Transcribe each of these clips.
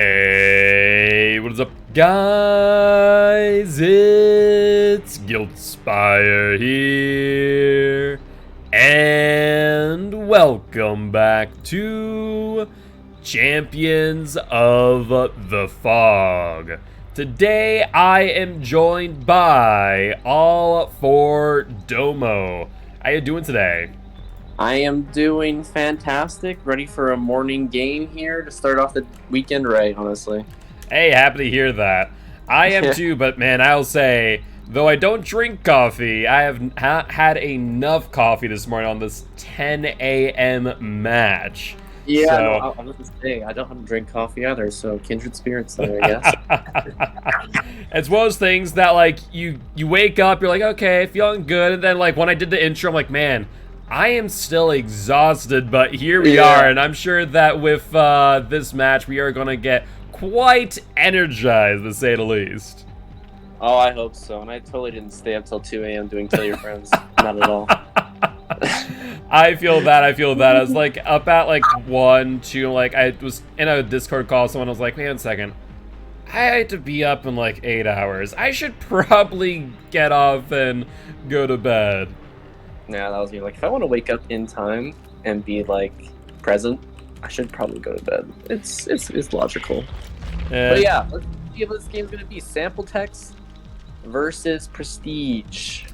Hey, what is up, guys? It's Giltspire here, and welcome back to Champions of the Fog. Today, I am joined by all4domo. How you doing today? I am doing fantastic. Ready for a morning game here to start off the weekend right, honestly. Hey, happy to hear that. I am too, but man, I'll say, though I don't drink coffee, I have had enough coffee this morning on this 10 a.m. match. Yeah, So... no, I was gonna say, I don't drink coffee either, so kindred spirits there, I guess. It's one of those things that, like, you wake up, you're like, okay, feeling good, and then, like, when I did the intro, I'm like, man, I am still exhausted, but here we are, and I'm sure that with this match, we are going to get quite energized, to say the least. Oh, I hope so, and I totally didn't stay up till 2 a.m. doing Tell Your Friends. Not at all. I feel that. I was, like, up at, like, 1, 2, like, I was in a Discord call, someone was like, wait a second. I had to be up in, like, 8 hours. I should probably get off and go to bed. Yeah, that was me. Like, if I want to wake up in time and be, like, present, I should probably go to bed. It's logical. But yeah, let's see what this game's going to be. Sample text versus Prestige.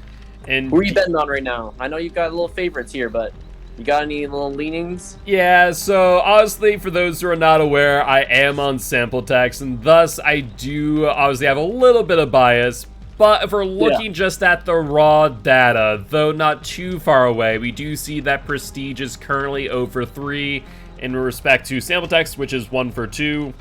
And who are you betting on right now? I know you've got little favorites here, but you got any little leanings? Yeah, so honestly, for those who are not aware, I am on sample text, and thus I do obviously have a little bit of bias. But if we're looking just at the raw data, though not too far away, we do see that Prestige is currently 0 for 3 in respect to sample text, which is 1 for 2.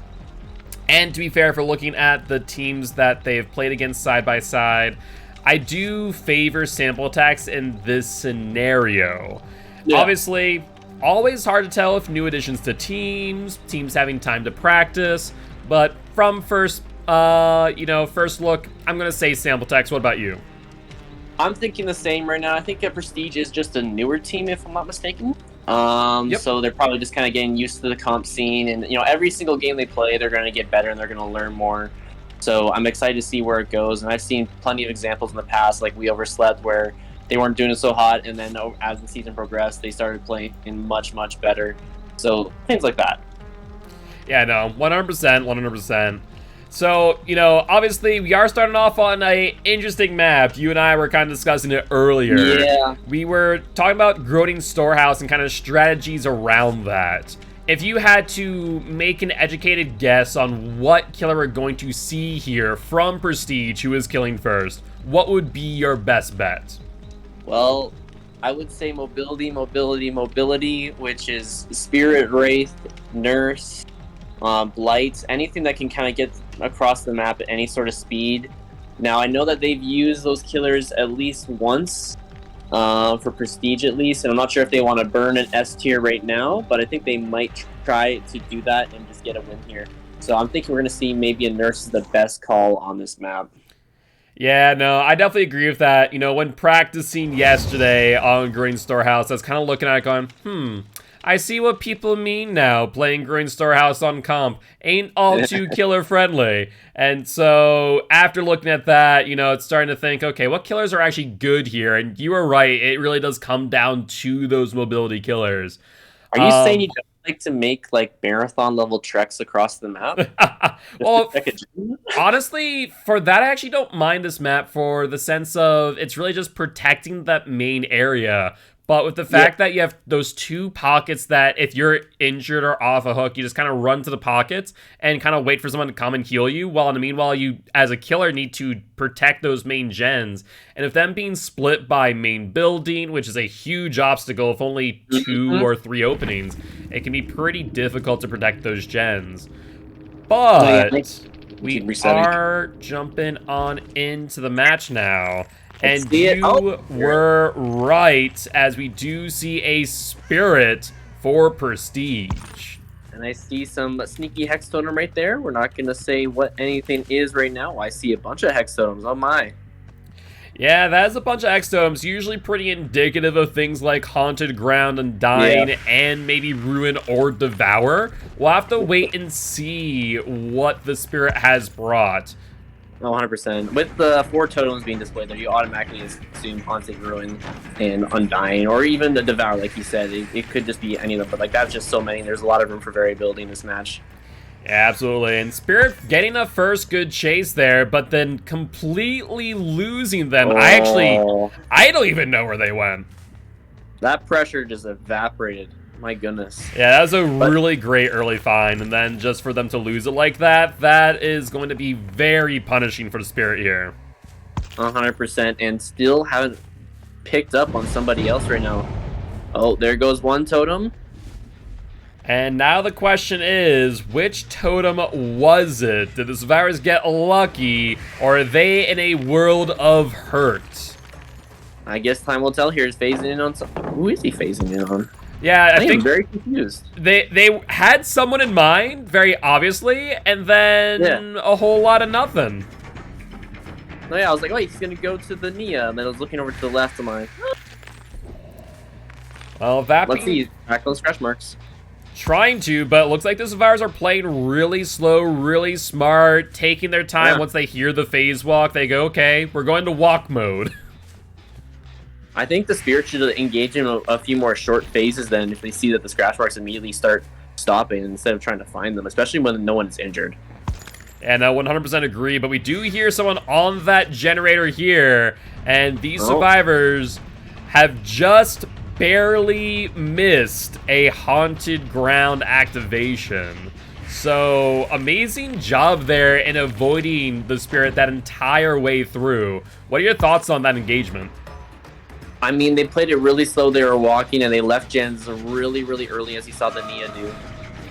And to be fair, if we're looking at the teams that they've played against side by side, I do favor sample text in this scenario. Yeah. Obviously, always hard to tell with new additions to teams having time to practice, but from first look, I'm going to say sample text. What about you? I'm thinking the same right now. I think Prestige is just a newer team, if I'm not mistaken. So they're probably just kind of getting used to the comp scene, and every single game they play, they're going to get better and they're going to learn more. So I'm excited to see where it goes, and I've seen plenty of examples in the past, like We Overslept, where they weren't doing it so hot, and then as the season progressed, they started playing much, much better. So things like that. Yeah, no, 100%. So, obviously, we are starting off on an interesting map. You and I were kind of discussing it earlier. Yeah. We were talking about Groaning Storehouse and kind of strategies around that. If you had to make an educated guess on what killer we're going to see here from Prestige, who is killing first, what would be your best bet? Well, I would say mobility, which is Spirit, Wraith, Nurse, Blight, anything that can kind of get across the map at any sort of speed. Now, I know that they've used those killers at least once, for Prestige at least, and I'm not sure if they want to burn an S tier right now, but I think they might try to do that and just get a win here. So I'm thinking we're going to see maybe a Nurse is the best call on this map. Yeah, no, I definitely agree with that. When practicing yesterday on Green Storehouse, I was kind of looking at it going, I see what people mean now, playing Green Storehouse on comp. Ain't all too killer friendly. And so, after looking at that, it's starting to think, okay, what killers are actually good here? And you were right, it really does come down to those mobility killers. Are you saying you don't like to make, like, marathon-level treks across the map? Well, honestly, for that, I actually don't mind this map for the sense of it's really just protecting that main area. But with the fact that you have those two pockets that if you're injured or off a hook, you just kind of run to the pockets and kind of wait for someone to come and heal you. While in the meanwhile, you, as a killer, need to protect those main gens. And if them being split by main building, which is a huge obstacle, if only 2 or 3 openings, it can be pretty difficult to protect those gens. But we are jumping on into the match now. And you were right, as we do see a Spirit for Prestige. And I see some sneaky Hex Totem right there. We're not going to say what anything is right now. I see a bunch of Hex Totems. Oh my. Yeah, that is a bunch of X totems, usually pretty indicative of things like Haunted Ground, Undying, and maybe Ruin or Devour. We'll have to wait and see what the spirit has brought. Oh, 100%. With the 4 totems being displayed there, you automatically assume Haunted, Ruin, and Undying, or even the Devour, like you said. It could just be any of them, but like that's just so many. There's a lot of room for variability in this match. Absolutely, and Spirit getting a first good chase there, but then completely losing them. Oh. I don't even know where they went. That pressure just evaporated. My goodness. Yeah, that was a really great early find, and then just for them to lose it like that, that is going to be very punishing for the Spirit here. 100%, and still haven't picked up on somebody else right now. Oh, there goes one totem. And now the question is, which totem was it? Did the survivors get lucky, or are they in a world of hurt? I guess time will tell here. Is phasing in on some... Who is he phasing in on? Yeah, I think I'm very confused. They had someone in mind, very obviously, and then a whole lot of nothing. Oh yeah, I was like, oh, he's gonna go to the Nia, and then I was looking over to the left, I'm like, well, that let's see, back on scratch marks. Trying to, but it looks like the survivors are playing really slow, really smart, taking their time. Once they hear the phase walk, they go, okay, we're going to walk mode. I think the Spirit should engage in a few more short phases then if they see that the scratch marks immediately start stopping instead of trying to find them, especially when no one is injured. And I 100% agree, but we do hear someone on that generator here, and these survivors have just barely missed a Haunted Ground activation. So, amazing job there in avoiding the Spirit that entire way through. What are your thoughts on that engagement? I mean, they played it really slow. They were walking, and they left gens really, really early, as you saw the Nia do.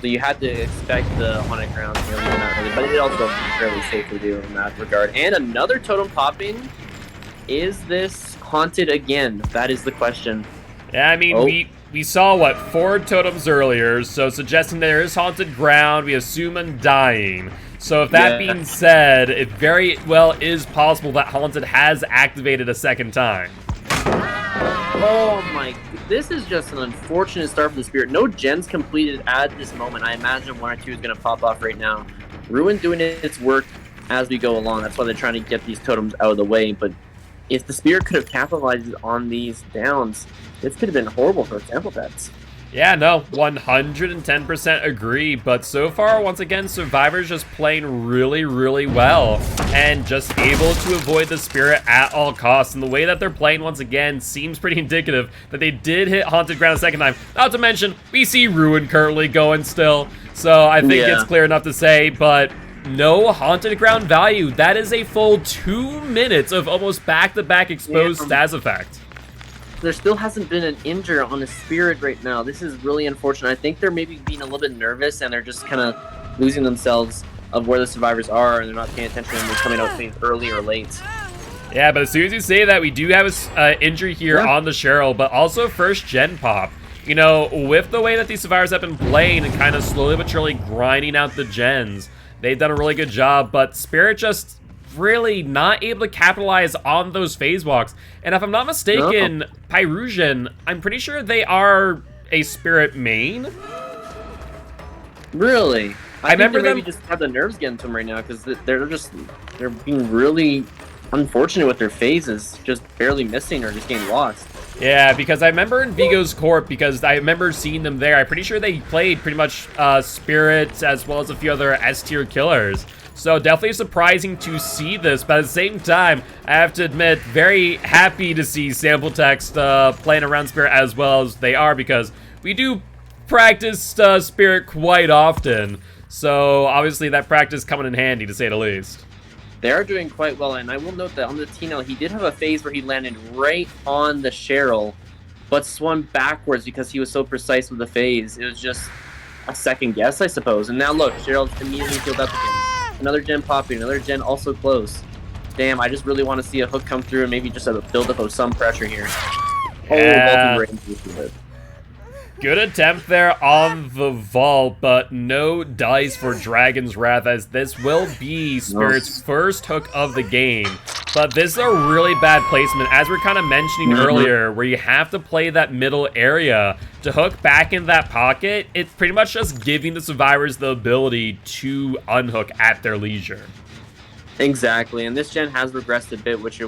So you had to expect the Haunted Ground really not early, but it also fairly safe to do in that regard. And another totem popping. Is this haunted again? That is the question. Yeah, I mean, we saw, what, 4 totems earlier, so suggesting there is Haunted Ground, we assume Undying. So if that being said, it very well is possible that Haunted has activated a second time. Oh my, this is just an unfortunate start for the Spirit. No gens completed at this moment. I imagine 1 or 2 is going to pop off right now. Ruin doing its work as we go along. That's why they're trying to get these totems out of the way, but if the Spirit could have capitalized on these downs, this could have been horrible for sample pets. Yeah, no, 110% agree, but so far, once again, Survivor's just playing really, really well, and just able to avoid the Spirit at all costs, and the way that they're playing, once again, seems pretty indicative that they did hit Haunted Ground a second time. Not to mention, we see Ruin currently going still, so I think it's clear enough to say, but no Haunted Ground value. That is a full 2 minutes of almost back-to-back exposed stats effect. There still hasn't been an injure on the Spirit right now. This is really unfortunate. I think they're maybe being a little bit nervous, and they're just kind of losing themselves of where the survivors are, and they're not paying attention and they're coming out things early or late. Yeah, but as soon as you say that, we do have an injury here on the Cheryl, but also first gen pop. You know, with the way that these survivors have been playing and kind of slowly but surely grinding out the gens, they've done a really good job, but Spirit just really not able to capitalize on those phase walks. And if I'm not mistaken, Pyrusian, I'm pretty sure they are a Spirit main. Really? I remember them maybe just have the nerves getting to them right now because they're being really unfortunate with their phases, just barely missing or just getting lost. Yeah, because I remember in Vigo's Corp, because I remember seeing them there, I'm pretty sure they played pretty much Spirits as well as a few other S-tier killers. So definitely surprising to see this, but at the same time, I have to admit, very happy to see Sample Text playing around Spirit as well as they are, because we do practice Spirit quite often. So obviously that practice coming in handy, to say the least. They are doing quite well, and I will note that on the Tino, he did have a phase where he landed right on the Cheryl, but swung backwards because he was so precise with the phase. It was just a second guess, I suppose. And now look, Cheryl's immediately healed up again. Another gen popping, another gen also close. Damn, I just really want to see a hook come through and maybe just a buildup of some pressure here. Yeah. Good attempt there on the vault, but no dice for Dragon's Wrath, as this will be Spirit's first hook of the game. But this is a really bad placement, as we're kind of mentioning earlier, where you have to play that middle area to hook back in that pocket. It's pretty much just giving the survivors the ability to unhook at their leisure. Exactly, and this gen has regressed a bit, which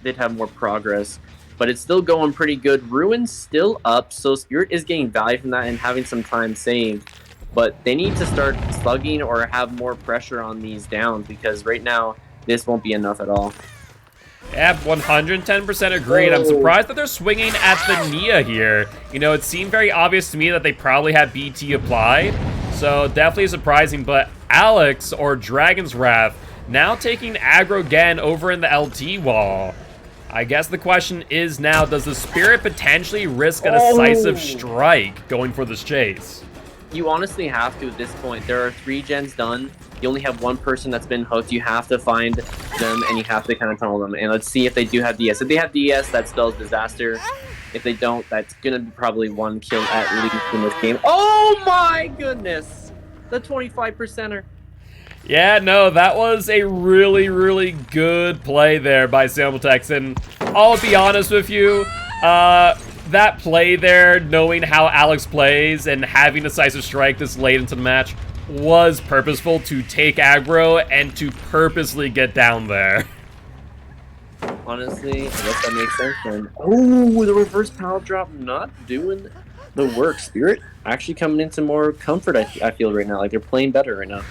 did have more progress, but it's still going pretty good. Ruin's still up, so Spirit is getting value from that and having some time saved. But they need to start slugging or have more pressure on these downs, because right now, this won't be enough at all. Yeah, 110% agreed. I'm surprised that they're swinging at the Nia here. You know, it seemed very obvious to me that they probably had BT applied, so definitely surprising. But Alex, or Dragon's Wrath, now taking aggro again over in the LT wall. I guess the question is now, does the Spirit potentially risk a decisive strike going for this chase? You honestly have to at this point. There are 3 gens done. You only have one person that's been hooked. You have to find them, and you have to kind of tunnel them. And let's see if they do have DS. If they have DS, that spells disaster. If they don't, that's going to be probably 1 kill at least in this game. Oh my goodness! The 25%er. Yeah, no, that was a really, really good play there by Sampletex, and I'll be honest with you, that play there, knowing how Alex plays and having Decisive Strike this late into the match, was purposeful to take aggro and to purposely get down there. Honestly, I guess that makes sense then. Oh, the reverse power drop not doing the work. Spirit actually coming into more comfort, I feel right now. Like, they're playing better right now.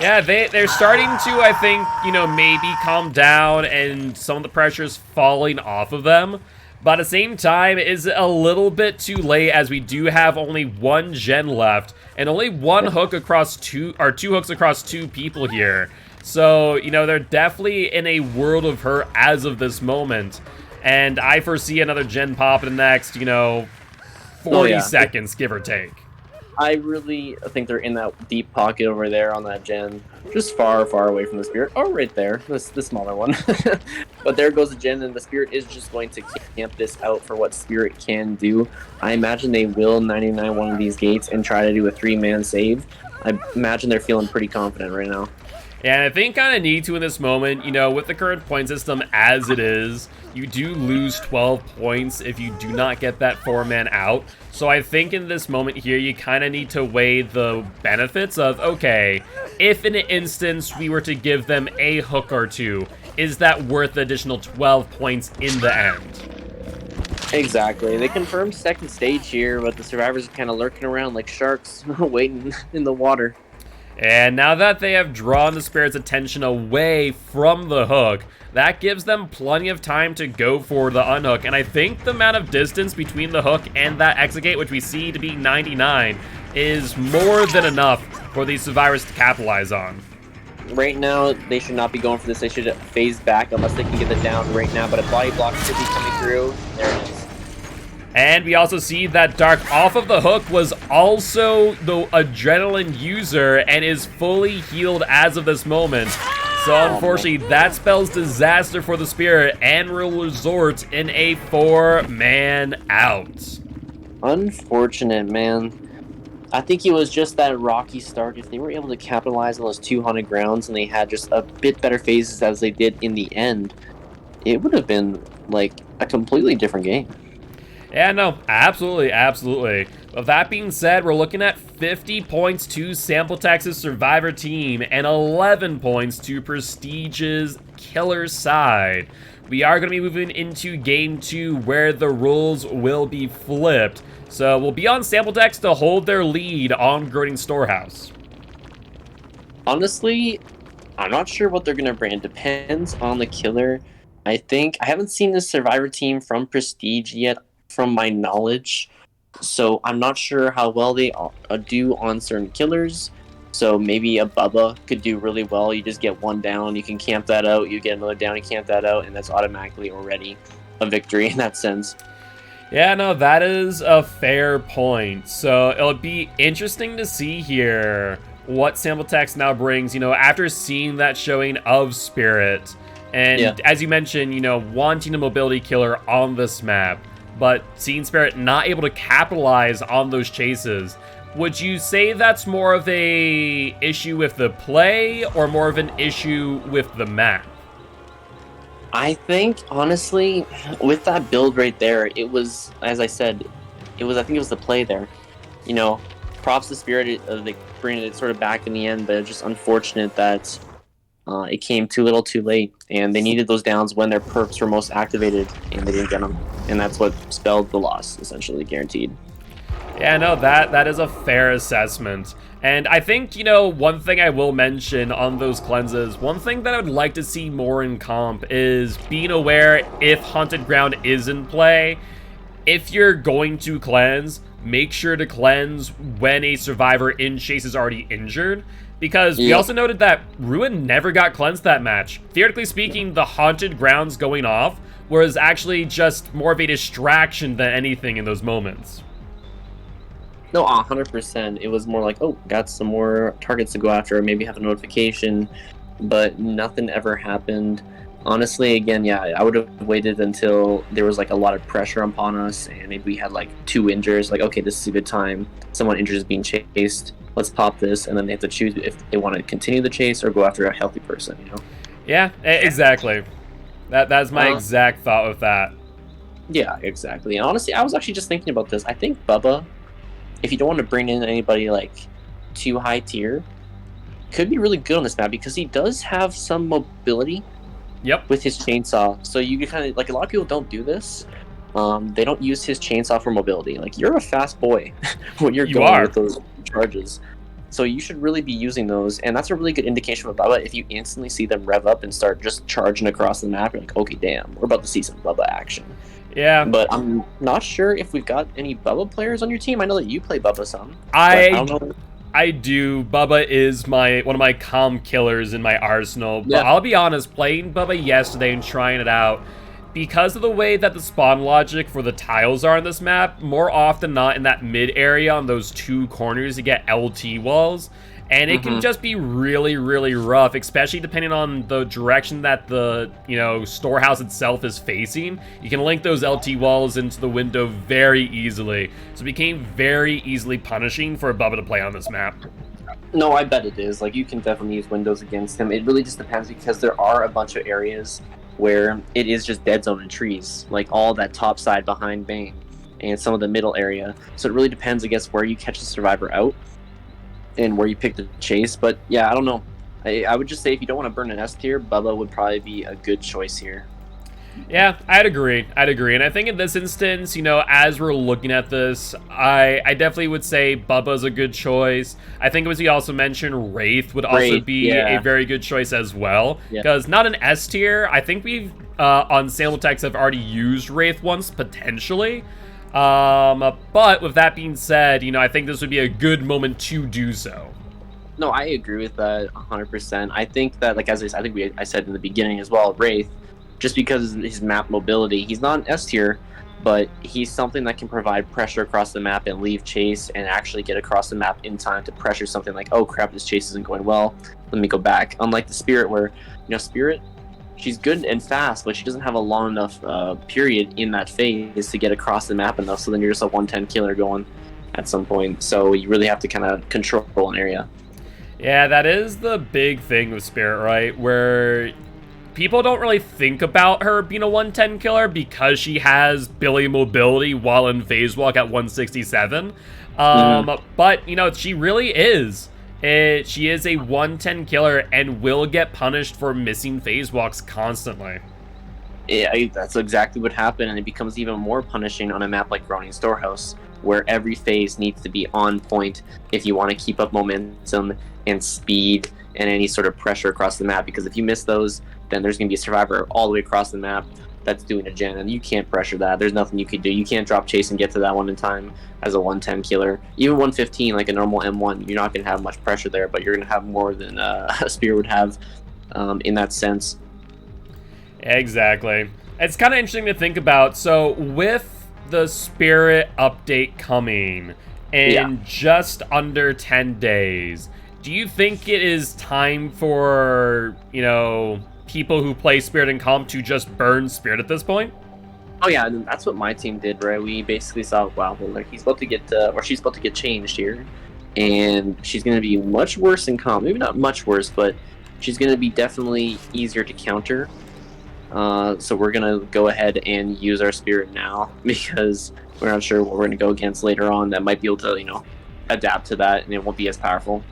Yeah, they're starting to, I think, you know, maybe calm down and some of the pressure's falling off of them. But at the same time, it's a little bit too late, as we do have only 1 gen left and only 1 hook across 2 hooks across 2 people here. So, you know, they're definitely in a world of hurt as of this moment. And I foresee another gen pop in the next, you know, 40 seconds, give or take. I really think they're in that deep pocket over there on that gen. Just far, far away from the Spirit. Oh, right there. The smaller one. But there goes the gen, and the Spirit is just going to camp this out for what Spirit can do. I imagine they will 99 one of these gates and try to do a 3-man save. I imagine they're feeling pretty confident right now. Yeah, and I think kind of need to in this moment, you know, with the current point system as it is, you do lose 12 points if you do not get that 4-man out. So I think in this moment here, you kind of need to weigh the benefits of, okay, if in an instance we were to give them a hook or 2, is that worth the additional 12 points in the end? Exactly. They confirmed second stage here, but the survivors are kind of lurking around like sharks, waiting in the water. And now that they have drawn the Spirit's attention away from the hook, that gives them plenty of time to go for the unhook. And I think the amount of distance between the hook and that exit gate, which we see to be 99, is more than enough for these survivors to capitalize on. Right now, they should not be going for this. They should phase back unless they can get it down right now. But a body block should be coming through. There it is. And we also see that Dark off of the hook was also the adrenaline user and is fully healed as of this moment. So unfortunately, that spells disaster for the Spirit and will resort in a 4-man out. Unfortunate, man. I think it was just that rocky start. If they were able to capitalize on those 200 grounds and they had just a bit better phases as they did in the end, it would have been like a completely different game. Yeah, no, absolutely, absolutely. With that being said, we're looking at 50 points to Sampletex's Survivor team and 11 points to Prestige's Killer side. We are going to be moving into Game 2, where the roles will be flipped. So we'll be on Sampletex to hold their lead on Groding Storehouse. Honestly, I'm not sure what they're going to bring. It depends on the Killer. I haven't seen the Survivor team from Prestige yet, from my knowledge, so I'm not sure how well they do on certain killers. So maybe a Bubba could do really well. You just get 1 down, you can camp that out, you get another down, you camp that out, and that's automatically already a victory in that sense. Yeah, no, that is a fair point. So it'll be interesting to see here what Sampletex now brings, you know, after seeing that showing of Spirit. And as you mentioned, you know, wanting a mobility killer on this map. but seeing Spirit not able to capitalize on those chases. Would you say that's more of a issue with the play or more of an issue with the map? I think, honestly, with that build right there, it was, as I said, I think it was the play there. You know, props to Spirit, they bringing it sort of back in the end, but it's just unfortunate that it came too little too late, and they needed those downs when their perks were most activated, and they didn't get them. And that's what spelled the loss, essentially, guaranteed. Yeah, no, that is a fair assessment. And I think, one thing I will mention on those cleanses, one thing that I would like to see more in comp is being aware if Haunted Ground is in play. If you're going to cleanse, make sure to cleanse when a survivor in chase is already injured. Because we also noted that Ruin never got cleansed that match. Theoretically speaking, the Haunted Grounds going off was actually just more of a distraction than anything in those moments. No, 100%. It was more like, oh, got some more targets to go after, maybe have a notification, but nothing ever happened. Honestly, again, yeah, I would have waited until there was like a lot of pressure upon us, and maybe we had like 2 injures. Like, okay, this is a good time. Someone injured is being chased. Let's pop this, and then they have to choose if they want to continue the chase or go after a healthy person. Yeah, exactly. That's my exact thought with that. Yeah, exactly. And honestly, I was actually just thinking about this. I think Bubba, if you don't want to bring in anybody like too high tier, could be really good on this map because he does have some mobility. Yep. With his chainsaw, so you can kind of like, a lot of people don't do this. They don't use his chainsaw for mobility. Like, you're a fast boy when you're going with those charges, so you should really be using those. And that's a really good indication of Bubba. If you instantly see them rev up and start just charging across the map, you're like, okay, damn, we're about to see some Bubba action. Yeah. But I'm not sure if we've got any Bubba players on your team. I know that you play Bubba some. I don't know. I do. Bubba is one of my calm killers in my arsenal. But I'll be honest, playing Bubba yesterday and trying it out, because of the way that the spawn logic for the tiles are on this map, more often than not in that mid area on those 2 corners you get LT walls. And it can just be really, really rough, especially depending on the direction that the, storehouse itself is facing. You can link those LT walls into the window very easily. So it became very easily punishing for Bubba to play on this map. No, I bet it is. Like, you can definitely use windows against him. It really just depends, because there are a bunch of areas where it is just dead zone and trees. Like, all that top side behind Bane and some of the middle area. So it really depends, I guess, where you catch the survivor out and where you pick the chase. But yeah, I don't know. I would just say, if you don't want to burn an S tier, Bubba would probably be a good choice here. Yeah, I'd agree. And I think in this instance, as we're looking at this, I definitely would say Bubba's a good choice. I think, as we also mentioned, Wraith would also be a very good choice as well. Because not an S tier. I think we've, on Samueltex, have already used Wraith once, potentially. But with that being said, I think this would be a good moment to do so. No, I agree with that 100%. I think that, like, as I said in the beginning as well, Wraith, just because of his map mobility, he's not an S tier, but he's something that can provide pressure across the map and leave chase and actually get across the map in time to pressure something like, oh crap, this chase isn't going well, let me go back. Unlike the Spirit, where, Spirit, she's good and fast, but she doesn't have a long enough period in that phase to get across the map enough, so then you're just a 110 killer going at some point. So you really have to kind of control an area. Yeah, that is the big thing with Spirit, right? Where people don't really think about her being a 110 killer because she has Billy mobility while in phase walk at 167. But, she really is. She is a 110 killer and will get punished for missing phase walks constantly. Yeah, that's exactly what happened, and it becomes even more punishing on a map like Groaning Storehouse, where every phase needs to be on point if you want to keep up momentum and speed and any sort of pressure across the map. Because if you miss those, then there's going to be a survivor all the way across the map that's doing a gen, and you can't pressure that. There's nothing you can do. You can't drop chase and get to that one in time as a 110 killer. Even 115, like a normal M1, you're not going to have much pressure there, but you're going to have more than a Spear would have in that sense. Exactly. It's kind of interesting to think about. So with the Spirit update coming in just under 10 days, do you think it is time for, people who play Spirit in comp to just burn Spirit at this point? Oh yeah, and that's what my team did, right? We basically saw, wow, well, like he's about to get, or she's about to get changed here, and she's going to be much worse in comp. Maybe not much worse, but she's going to be definitely easier to counter. So we're going to go ahead and use our spirit now because we're not sure what we're going to go against later on that might be able to, adapt to that, and it won't be as powerful.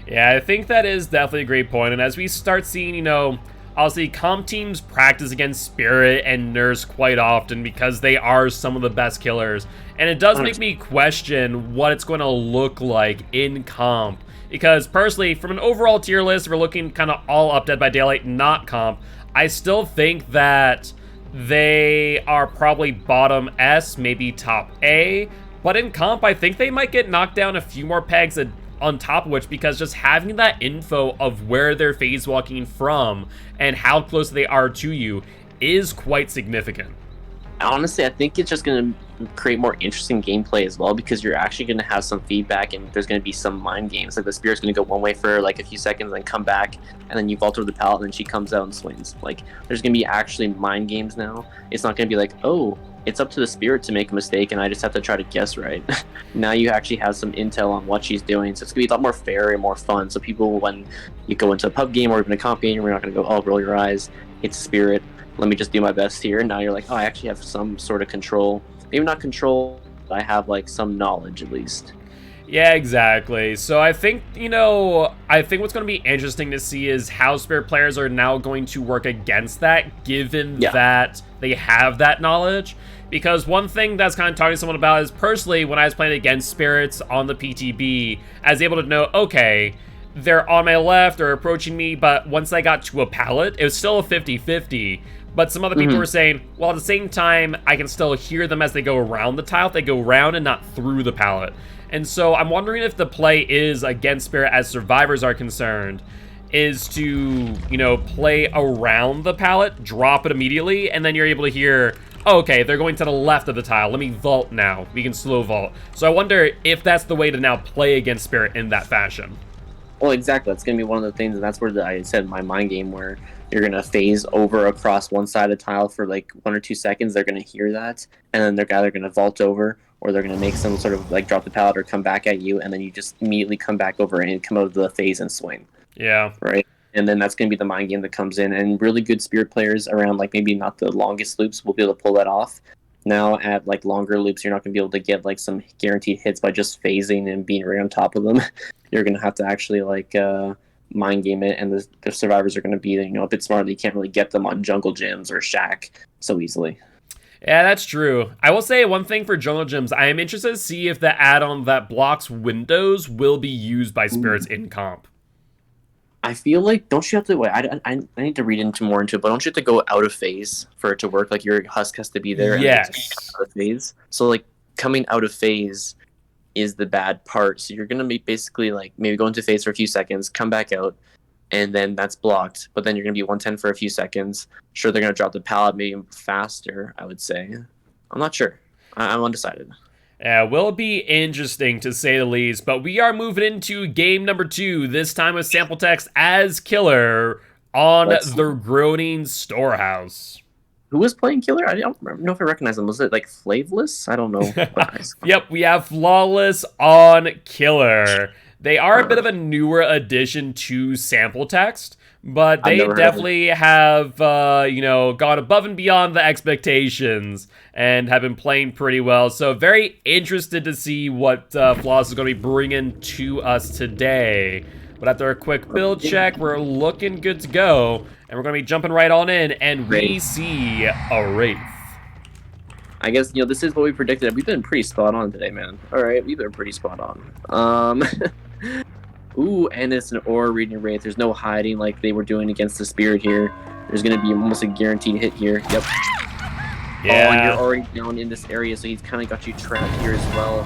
Yeah, I think that is definitely a great point. And as we start seeing, obviously comp teams practice against Spirit and Nurse quite often because they are some of the best killers. And it does make me question what it's going to look like in comp. Because personally, from an overall tier list, if we're looking kind of all up Dead by Daylight, not comp, I still think that they are probably bottom S, maybe top A. But in comp, I think they might get knocked down a few more pegs on top of which, because just having that info of where they're phase walking from and how close they are to you is quite significant. Honestly, I think it's just going to create more interesting gameplay as well because you're actually going to have some feedback and there's going to be some mind games. Like the Spirit's going to go one way for like a few seconds and then come back and then you vault over the pallet and then she comes out and swings. Like there's going to be actually mind games now. It's not going to be like, oh, it's up to the Spirit to make a mistake and I just have to try to guess right. Now you actually have some intel on what she's doing, so it's going to be a lot more fair and more fun. So people, when you go into a pub game or even a comp game, you're not going to go, oh, roll your eyes, it's Spirit, let me just do my best here. And now you're like, oh, I actually have some sort of control. Maybe not control, but I have like some knowledge at least. Yeah, exactly. So I think, I think what's going to be interesting to see is how Spirit players are now going to work against that, given that they have that knowledge. Because one thing that's kind of talking to someone about is personally, when I was playing against Spirits on the PTB, I was able to know, okay, they're on my left or approaching me, but once I got to a pallet, it was still a 50-50. But some other people were saying, well, at the same time, I can still hear them as they go around the tile. They go around and not through the pallet. And so I'm wondering if the play is against Spirit as survivors are concerned, is to, play around the pallet, drop it immediately, and then you're able to hear, oh, okay, they're going to the left of the tile. Let me vault now. We can slow vault. So I wonder if that's the way to now play against Spirit in that fashion. Well, exactly. That's going to be one of the things, and that's where I said my mind game where you're going to phase over across one side of the tile for like 1 or 2 seconds. They're going to hear that, and then they're either going to vault over or they're going to make some sort of like drop the pallet or come back at you, and then you just immediately come back over and come out of the phase and swing. Yeah. Right? And then that's going to be the mind game that comes in, and really good Spirit players around like maybe not the longest loops will be able to pull that off. Now at like longer loops, you're not going to be able to get like some guaranteed hits by just phasing and being right on top of them. You're going to have to actually like mind game it, and the survivors are going to be a bit smarter. You can't really get them on jungle gyms or shack so easily. Yeah, that's true. I will say one thing for jungle gyms. I am interested to see if the add-on that blocks windows will be used by Spirits in comp. I feel like, don't you have to, wait, I need to read more into it, but don't you have to go out of phase for it to work? Like your husk has to be there. Yes. And out of phase. So like coming out of phase is the bad part. So you're going to be basically like maybe go into phase for a few seconds, come back out, and then that's blocked. But then you're going to be 110 for a few seconds. Sure, they're going to drop the pallet maybe faster, I would say. I'm not sure. I'm undecided. Yeah, will be interesting to say the least, but we are moving into game number 2, this time with sample text as killer on the Groaning Storehouse. Who was playing killer? I don't know if I recognize them. Was it like Flaveless? I don't know. Yep, we have Flawless on killer. They are a bit of a newer addition to sample text, but they definitely have, gone above and beyond the expectations and have been playing pretty well. So very interested to see what Flawless is going to be bringing to us today. But after a quick build check, we're looking good to go. And we're going to be jumping right on in, and we see a Wraith. I guess, this is what we predicted. We've been pretty spot on today, man. All right, we've been pretty spot on. Ooh, and it's an aura reading Wraith. There's no hiding like they were doing against the Spirit here. There's going to be almost a guaranteed hit here. Yep. Yeah. Oh, and you're already down in this area, so he's kind of got you trapped here as well.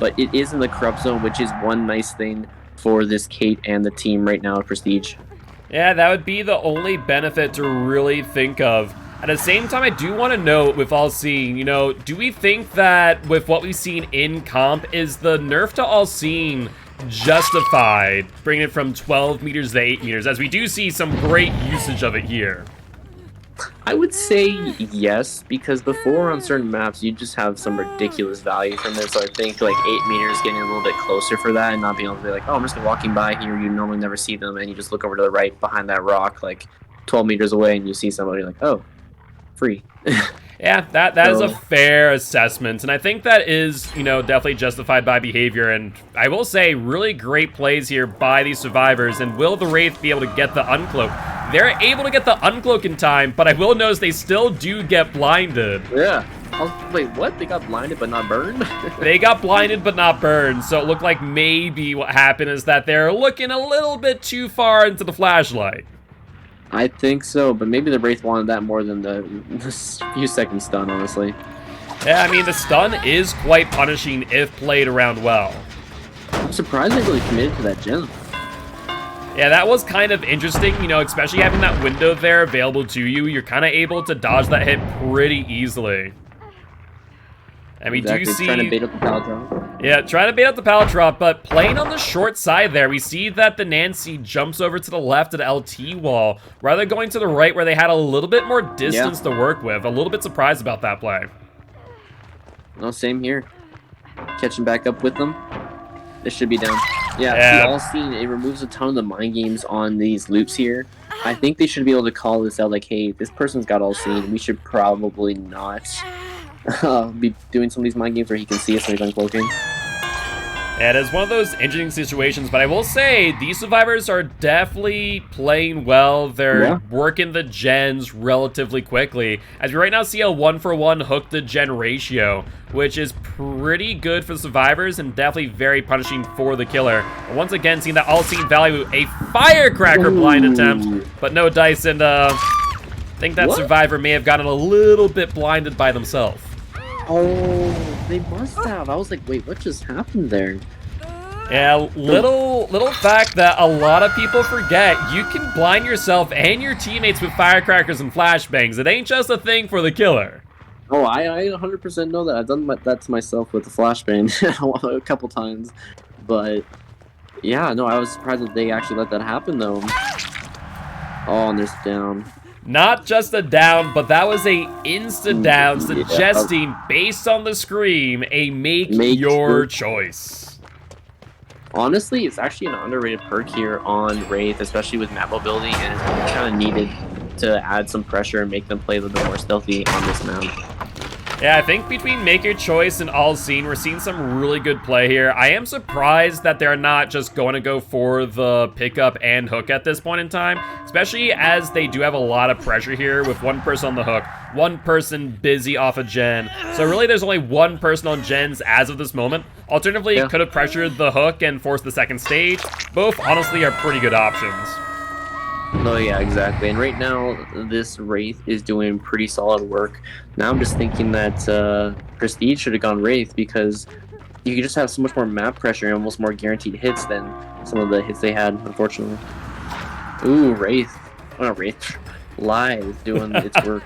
But it is in the corrupt zone, which is one nice thing for this Kate and the team right now at Prestige. Yeah, that would be the only benefit to really think of. At the same time, I do want to note with All Seeing, do we think that with what we've seen in comp, is the nerf to All Seeing justified, bringing it from 12 meters to 8 meters, as we do see some great usage of it here? I would say yes, because before on certain maps you just have some ridiculous value from it. So I think like 8 meters getting a little bit closer for that, and not being able to be like, oh, I'm just walking by here. You normally never see them, and you just look over to the right behind that rock, like 12 meters away, and you see somebody like, oh, free. Yeah, that is a fair assessment, and I think that is, definitely justified by behavior, and I will say, really great plays here by these survivors, and will the Wraith be able to get the uncloak? They're able to get the uncloak in time, but I will notice they still do get blinded. Yeah. Wait, what? They got blinded but not burned? They got blinded but not burned, so it looked like maybe what happened is that they're looking a little bit too far into the flashlight. I think so, but maybe the Wraith wanted that more than the few second stun, honestly. Yeah, I mean, the stun is quite punishing if played around well. I'm surprised they really committed to that gem. Yeah, that was kind of interesting, especially having that window there available to you. You're kind of able to dodge that hit pretty easily. And we do see... trying to bait up the pallet drop. Yeah, trying to bait up the pallet drop, but playing on the short side there, we see that the Nancy jumps over to the left of the LT wall, rather than going to the right where they had a little bit more distance to work with. A little bit surprised about that play. No, same here. Catching back up with them. This should be down. Yeah. See, all-seen, it removes a ton of the mind games on these loops here. I think they should be able to call this out like, hey, this person's got all-seen. We should probably not be doing some of these mind games where he can see us when he's uncloaking. Yeah, it is one of those interesting situations, but I will say these survivors are definitely playing well. They're working the gens relatively quickly, as we right now see a 1-for-1 hook to gen ratio, which is pretty good for the survivors and definitely very punishing for the killer. And once again, seeing that all-seen value, a firecracker blind attempt, but no dice, and I think that survivor may have gotten a little bit blinded by themselves. Oh, they must have. I was like, wait, what just happened there? Yeah, little fact that a lot of people forget, you can blind yourself and your teammates with firecrackers and flashbangs. It ain't just a thing for the killer. Oh, I 100% know that. I've done that to myself with the flashbang a couple times. But, yeah, no, I was surprised that they actually let that happen, though. Oh, and there's down. Not just a down, but that was a insta-down, suggesting, based on the scream, a make your choice. Honestly, it's actually an underrated perk here on Wraith, especially with map mobility, and it's kind of needed to add some pressure and make them play a little bit more stealthy on this map. Yeah, I think between Make Your Choice and All Seen, we're seeing some really good play here. I am surprised that they're not just going to go for the pickup and hook at this point in time, especially as they do have a lot of pressure here with one person on the hook, one person busy off a gen. So really there's only one person on gens as of this moment. Alternatively, could have pressured the hook and forced the second stage. Both honestly are pretty good options. No, yeah, exactly. And right now, this Wraith is doing pretty solid work. Now I'm just thinking that Prestige should have gone Wraith, because you could just have so much more map pressure and almost more guaranteed hits than some of the hits they had, unfortunately. Ooh, Wraith. Oh, Wraith. Live doing its work.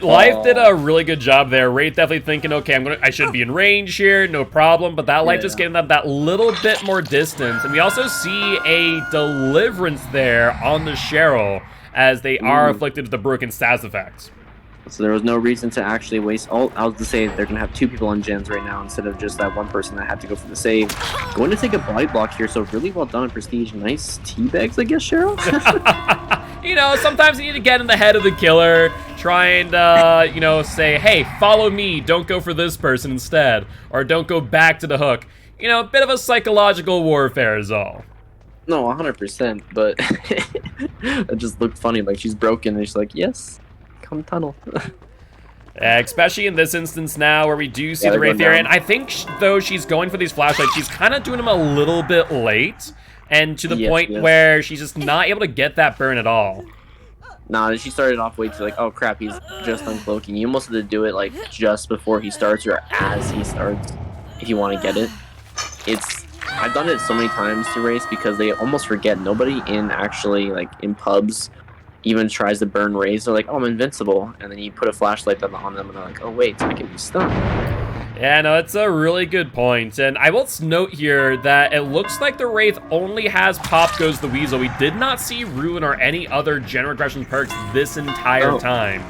Life did a really good job there. Wraith definitely thinking, okay, I should be in range here, no problem. But that Life just giving them that little bit more distance. And we also see a deliverance there on the Cheryl, as they are afflicted with the broken stats effects. So there was no reason to actually waste. I was to say they're gonna have two people on gens right now instead of just that one person that had to go for the save. Going to take a body block here, so really well done on Prestige. Nice teabags, I guess, Cheryl. Sometimes you need to get in the head of the killer, try and, say, hey, follow me, don't go for this person instead, or don't go back to the hook. A bit of a psychological warfare is all. No, 100%, but it just looked funny, like she's broken, and she's like, yes, come tunnel. Especially in this instance now, where we do see the Wraith here, and I think, though she's going for these flashlights, she's kind of doing them a little bit late. And to the point where she's just not able to get that burn at all. Nah, she started off way too like, oh crap, he's just uncloaking. You almost have to do it like just before he starts or as he starts if you want to get it. I've done it so many times to race because they almost forget. Nobody in pubs even tries to burn Raze. They're like, oh, I'm invincible. And then you put a flashlight on them and they're like, oh wait, I can be stunned. Yeah, no, it's a really good point. And I will note here that it looks like the Wraith only has Pop Goes the Weasel. We did not see Ruin or any other general aggression perks this entire time.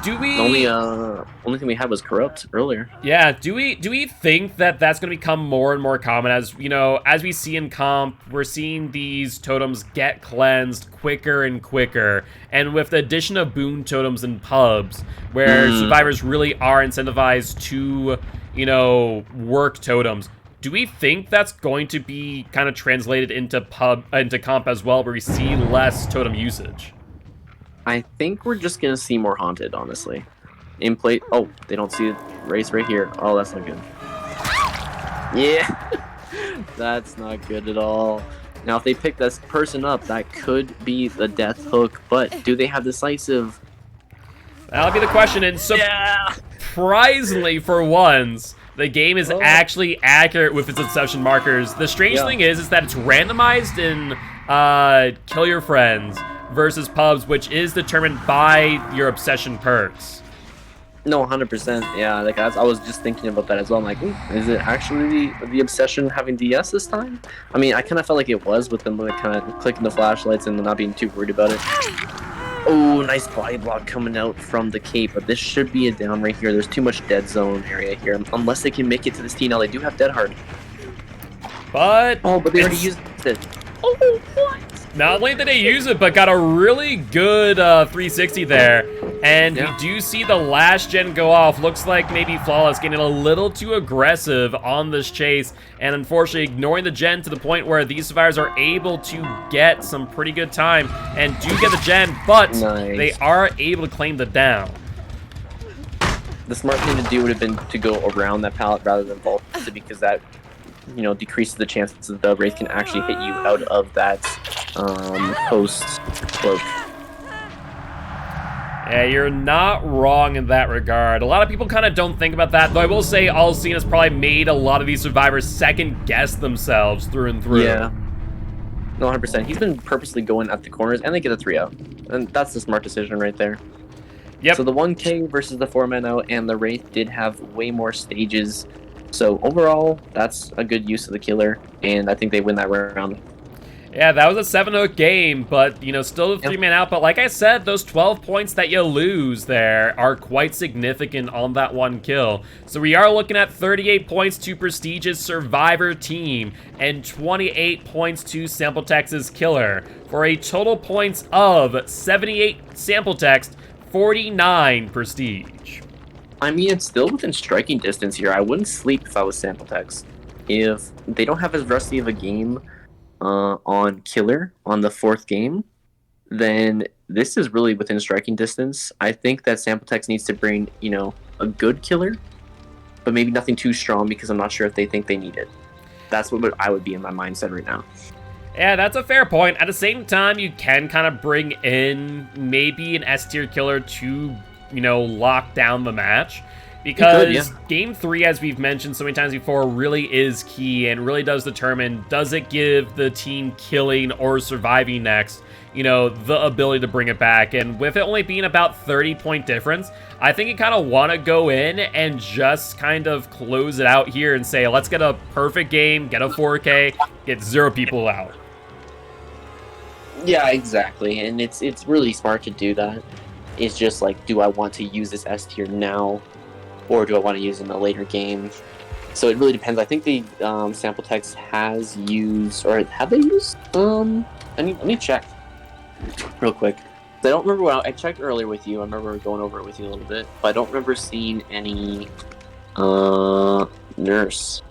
Do we... The only thing we had was Corrupt earlier. Yeah, do we think that that's going to become more and more common as, you know, as we see in comp, we're seeing these totems get cleansed quicker and quicker. And with the addition of boon totems in pubs, where survivors really are incentivized to, you know, work totems, do we think that's going to be kind of translated into comp as well, where we see less totem usage? I think we're just gonna see more Haunted, honestly. In play. Oh, they don't see the race right here. Oh, that's not good. Yeah, that's not good at all. Now, if they pick this person up, that could be the death hook. But do they have decisive? That'll be the question. And surprisingly, for once, the game is actually accurate with its obsession markers. The strange thing is that it's randomized in Kill Your Friends versus pubs, which is determined by your obsession perks. No, 100%. Yeah, like I was just thinking about that as well. I'm like, is it actually the obsession having DS this time? I mean, I kind of felt like it was with them like kind of clicking the flashlights and not being too worried about it. Oh, nice body block coming out from the cape, but this should be a down right here. There's too much dead zone area here, unless they can make it to this T. Now they do have Dead Hard. But they already used it. Oh, what? Not only did they use it, but got a really good 360 there. And we do see the last gen go off. Looks like maybe Flawless getting a little too aggressive on this chase. And unfortunately ignoring the gen to the point where these survivors are able to get some pretty good time. And do get the gen, but they are able to claim the down. The smart thing to do would have been to go around that pallet rather than vault it, because that, you know, decreases the chances that the Wraith can actually hit you out of that post cloak. Yeah, you're not wrong in that regard. A lot of people kind of don't think about that, though I will say All Seen has probably made a lot of these survivors second guess themselves through and through. Yeah. No, 100%. He's been purposely going at the corners, and they get a 3 out. And that's the smart decision right there. Yep. So the 1K versus the 4-man out, and the Wraith did have way more stages. So overall, that's a good use of the killer, and I think they win that round. Yeah, that was a 7-hook game, but, you know, still a 3-man out. But like I said, those 12 points that you lose there are quite significant on that one kill. So we are looking at 38 points to Prestige's Survivor team and 28 points to Sample Tex's killer for a total points of 78 Sample Text, 49 Prestige. I mean, it's still within striking distance here. I wouldn't sleep if I was Sample Text. If they don't have as rusty of a game on Killer on the 4th game, then this is really within striking distance. I think that Sample Text needs to bring, you know, a good killer, but maybe nothing too strong, because I'm not sure if they think they need it. That's what I would be in my mindset right now. Yeah, that's a fair point. At the same time, you can kind of bring in maybe an S-tier killer to, you know, lock down the match. Because Game 3, as we've mentioned so many times before, really is key and really does determine, does it give the team killing or surviving next, you know, the ability to bring it back. And with it only being about 30-point difference, I think you kind of want to go in and just kind of close it out here and say, let's get a perfect game, get a 4K, get 0 people out. Yeah, exactly. And it's really smart to do that. It's just like, do I want to use this S tier now, or do I want to use it in a later game? So it really depends. I think the Sample Text has used, or have they used? Let me check real quick. I don't remember what I checked earlier with you. I remember going over it with you a little bit, but I don't remember seeing any nurse.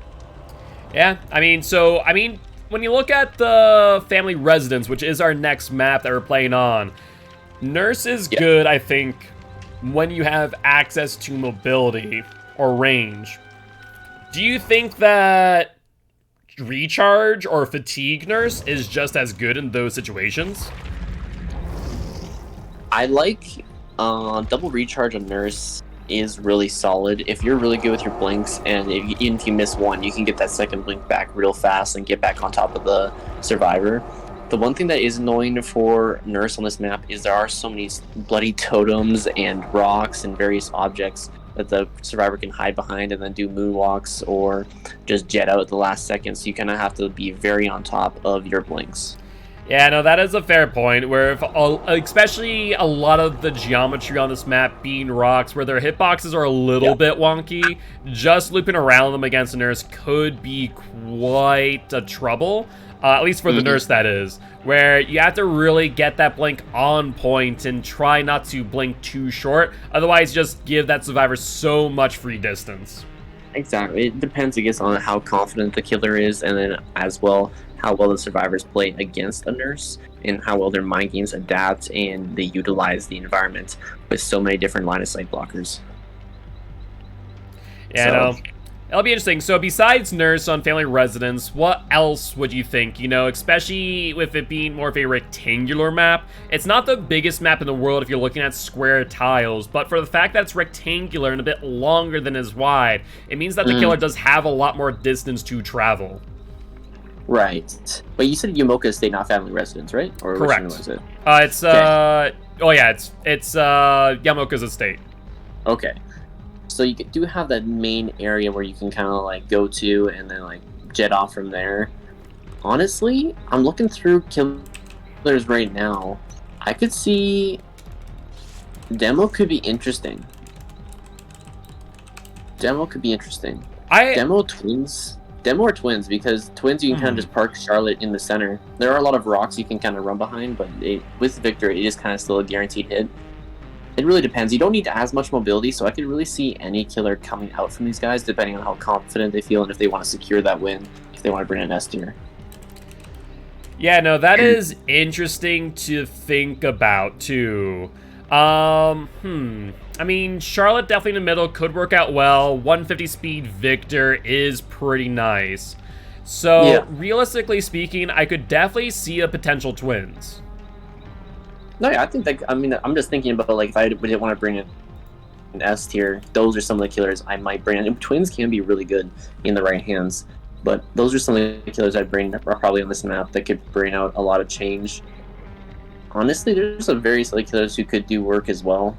Yeah, I mean, when you look at the Family Residence, which is our next map that we're playing on, nurse is good, I think, when you have access to mobility or range. Do you think that recharge or fatigue nurse is just as good in those situations? I like double recharge on nurse is really solid. If you're really good with your blinks, and even if you miss one, you can get that second blink back real fast and get back on top of the survivor. The one thing that is annoying for nurse on this map is there are so many bloody totems and rocks and various objects that the survivor can hide behind and then do moonwalks or just jet out at the last second. So you kind of have to be very on top of your blinks. Yeah, no, that is a fair point, where if especially a lot of the geometry on this map being rocks, where their hitboxes are a little bit wonky, just looping around them against a nurse could be quite a trouble, at least for the nurse, that is, where you have to really get that blink on point and try not to blink too short, otherwise just give that survivor so much free distance. Exactly. It depends, I guess, on how confident the killer is, and then as well how well the survivors play against a nurse, and how well their mind games adapt and they utilize the environment with so many different line of sight blockers. Yeah, no. It'll be interesting. So besides nurse on family residence, what else would you think? You know, especially with it being more of a rectangular map. It's not the biggest map in the world if you're looking at square tiles, but for the fact that it's rectangular and a bit longer than is wide, it means that the killer does have a lot more distance to travel. Right. But you said Yamoka Estate, not family residence, right? Or correct. Which one was it? It's okay. Oh yeah, it's Yamoka's estate. Okay. So you do have that main area where you can kind of like go to and then like jet off from there. Honestly, I'm looking through killers right now. I could see Demo could be interesting. Demo or twins, because twins you can kind of just park Charlotte in the center. There are a lot of rocks you can kind of run behind, but with Victor, it is kind of still a guaranteed hit. It really depends. You don't need as much mobility, so I could really see any killer coming out from these guys, depending on how confident they feel and if they want to secure that win, if they want to bring an S tier. Yeah, no, that is interesting to think about, too. I mean, Charlotte definitely in the middle could work out well. 150 speed Victor is pretty nice. So, realistically speaking, I could definitely see a potential twins. No, yeah, I think that, I mean, I'm just thinking about, like, if I didn't want to bring in an S tier, those are some of the killers I might bring in. And twins can be really good in the right hands, but those are some of the killers I'd bring, are probably on this map, that could bring out a lot of change. Honestly, there's some very silly killers who could do work as well.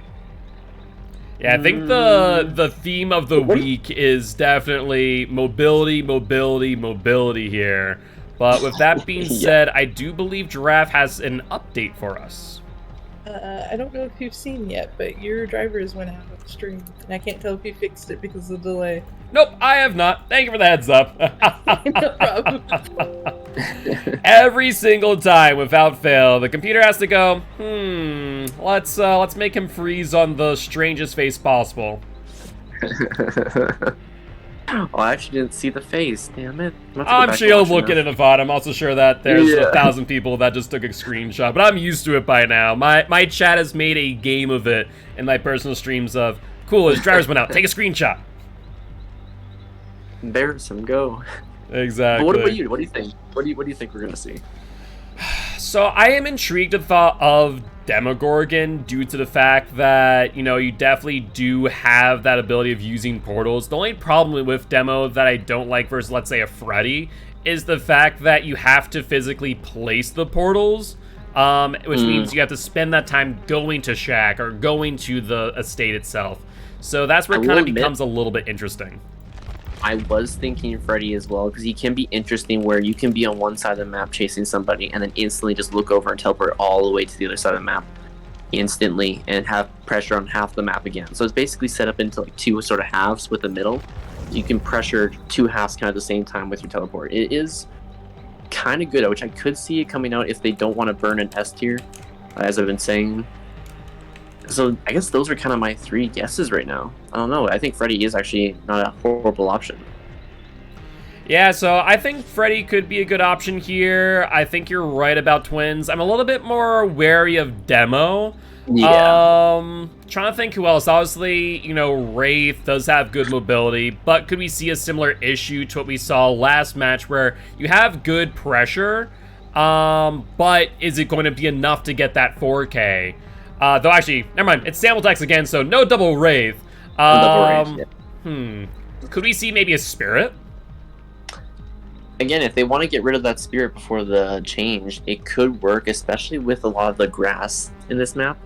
Yeah, I think the theme of the week is definitely mobility here. But with that being said, I do believe Giraffe has an update for us. I don't know if you've seen yet, but your drivers went out of the stream, and I can't tell if you fixed it because of the delay. Nope, I have not. Thank you for the heads up. No problem. Every single time, without fail, the computer has to go, let's make him freeze on the strangest face possible. Oh, I actually didn't see the face. Damn it. I'm sure you'll look at it in a VOD. I'm also sure that there's 1,000 people that just took a screenshot, but I'm used to it by now. My chat has made a game of it in my personal streams of, cool, his drivers went out, take a screenshot. Embarrass him, go. Exactly. But what about you? What do you think? What do you think we're gonna see? So I am intrigued at the thought of Demogorgon due to the fact that, you know, you definitely do have that ability of using portals. The only problem with Demo that I don't like versus, let's say, a Freddy is the fact that you have to physically place the portals, which means you have to spend that time going to Shack or going to the estate itself. So that's where it kind of becomes a little bit interesting. I was thinking Freddy as well, because he can be interesting where you can be on one side of the map chasing somebody and then instantly just look over and teleport all the way to the other side of the map instantly and have pressure on half the map again. So it's basically set up into like two sort of halves with the middle. You can pressure two halves kind of at the same time with your teleport. It is kind of good, which I could see it coming out if they don't want to burn an S tier, as I've been saying. So I guess those are kind of my three guesses right now. I don't know. I think Freddy is actually not a horrible option. Yeah, so I think Freddy could be a good option here. I think you're right about twins. I'm a little bit more wary of Demo. Yeah. Trying to think who else. Obviously, you know, Wraith does have good mobility, but could we see a similar issue to what we saw last match where you have good pressure, but is it going to be enough to get that 4K? Though actually, never mind. It's sample text again, so no double Wraith. Could we see maybe a Spirit? Again, if they want to get rid of that Spirit before the change, it could work, especially with a lot of the grass in this map.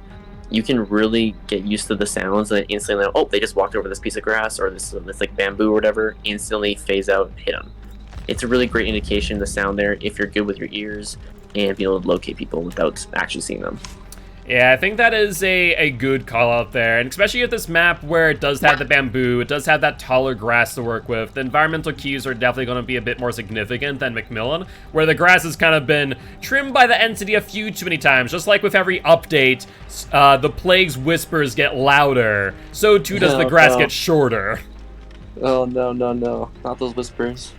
you can really get used to the sounds and instantly, oh, they just walked over this piece of grass or this like bamboo or whatever, instantly phase out and hit them. It's a really great indication, the sound there, if you're good with your ears and be able to locate people without actually seeing them. Yeah, I think that is a good call out there, and especially with this map where it does have the bamboo, it does have that taller grass to work with, the environmental cues are definitely going to be a bit more significant than Macmillan, where the grass has kind of been trimmed by the entity a few too many times. Just like with every update, the Plague's whispers get louder, so too does the grass get shorter. Oh, no, not those whispers.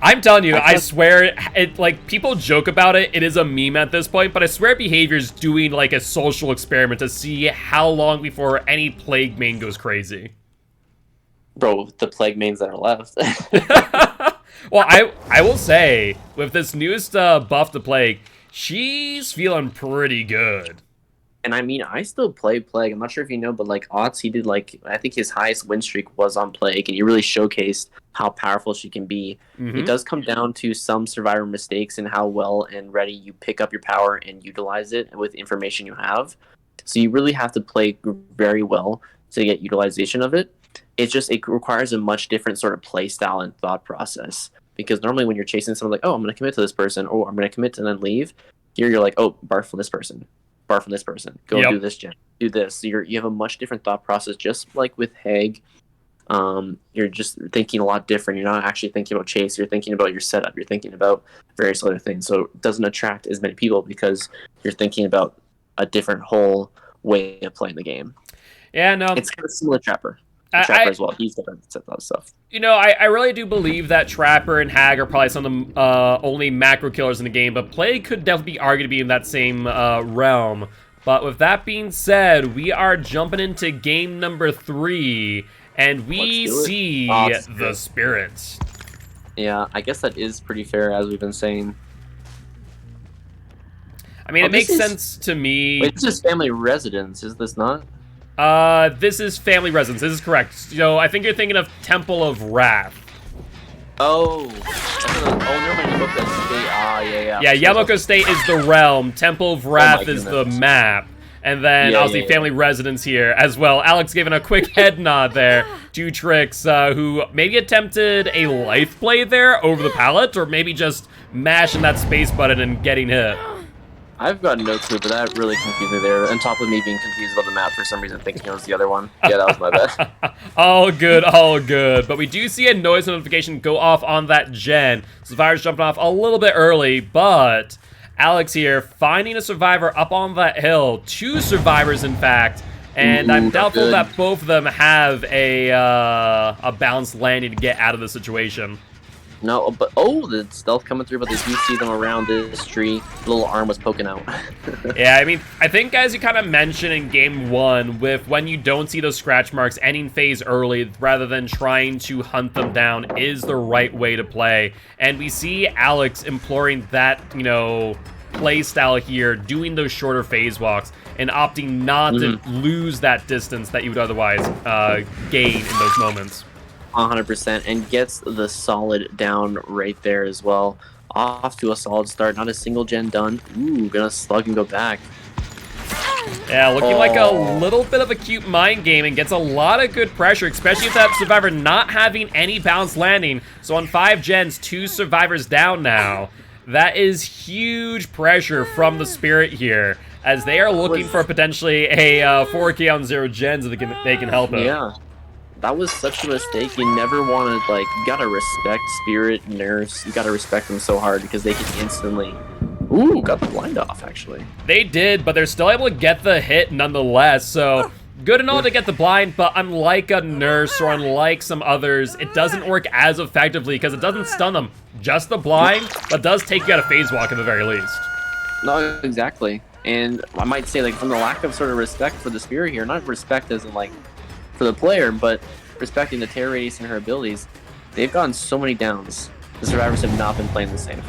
I'm telling you, I swear, like, people joke about it, it is a meme at this point, but I swear Behavior's doing, like, a social experiment to see how long before any Plague main goes crazy. Bro, the Plague mains that are left. Well, I will say, with this newest buff to Plague, she's feeling pretty good. And I mean, I still play Plague. I'm not sure if you know, but like Otz, he did like, I think his highest win streak was on Plague, and he really showcased how powerful she can be. It does come down to some survivor mistakes and how well and ready you pick up your power and utilize it with information you have. So you really have to play very well to get utilization of it. It requires a much different sort of play style and thought process. Because normally when you're chasing someone like, oh, I'm going to commit to this person, or I'm going to commit and then leave, here you're like, oh, barf from this person. Barf from this person. Go do this, Jen. Do this. So you have a much different thought process, just like with Hag. You're just thinking a lot different. You're not actually thinking about chase. You're thinking about your setup. You're thinking about various other things. So it doesn't attract as many people because you're thinking about a different whole way of playing the game. Yeah, no. It's kind of similar to Trapper. Trapper as well. He's different set that stuff. You know, I really do believe that Trapper and Hag are probably some of the only macro killers in the game, but Plague could definitely be argued to be in that same realm. But with that being said, we are jumping into game number 3, and we see the Spirits. Yeah, I guess that is pretty fair, as we've been saying. I mean, it makes sense to me. Wait, this is family residence, is this not? This is family residence. This is correct. So I think you're thinking of Temple of Wrath. Oh, never mind. Yamoko State. Yeah. Yeah, Yamoko State is the realm. Temple of Wrath is the map. And then obviously family residence here as well. Alex giving a quick head nod there to Trix, who maybe attempted a life play there over the pallet, or maybe just mashing that space button and getting hit. I've got no clue, but that really confused me there. On top of me being confused about the map for some reason, thinking it was the other one. Yeah, that was my bad. All good, all good. But we do see a noise notification go off on that gen. Survivor's jumping off a little bit early, but Alex here finding a survivor up on that hill. 2 survivors, in fact. And I'm doubtful that both of them have a balanced landing to get out of the situation. No, but the stealth coming through, but they do see them around this tree. The little arm was poking out. Yeah, I mean, I think as you kind of mentioned in game 1, with when you don't see those scratch marks, ending phase early rather than trying to hunt them down is the right way to play. And we see Alex imploring that, you know, play style here, doing those shorter phase walks and opting not to lose that distance that you would otherwise gain in those moments. 100%, and gets the solid down right there as well. Off to a solid start, not a single gen done. Ooh, gonna slug and go back. Yeah, looking like a little bit of a cute mind game, and gets a lot of good pressure, especially with that survivor not having any balanced landing. So on 5 gens, 2 survivors down now. That is huge pressure from the Spirit here, as they are looking for potentially a 4K on 0 gens if they can help it. Yeah. That was such a mistake. You never want to, like, you gotta respect Spirit, Nurse. You gotta respect them so hard because they can instantly... Ooh, got the blind off, actually. They did, but they're still able to get the hit nonetheless, so... Good and all to get the blind, but unlike a Nurse or unlike some others, it doesn't work as effectively because it doesn't stun them. Just the blind, but does take you out of phase walk at the very least. No, exactly. And I might say, like, from the lack of sort of respect for the Spirit here, not respect as in, like, for the player, but respecting the terror radius and her abilities, they've gotten so many downs. The survivors have not been playing the same.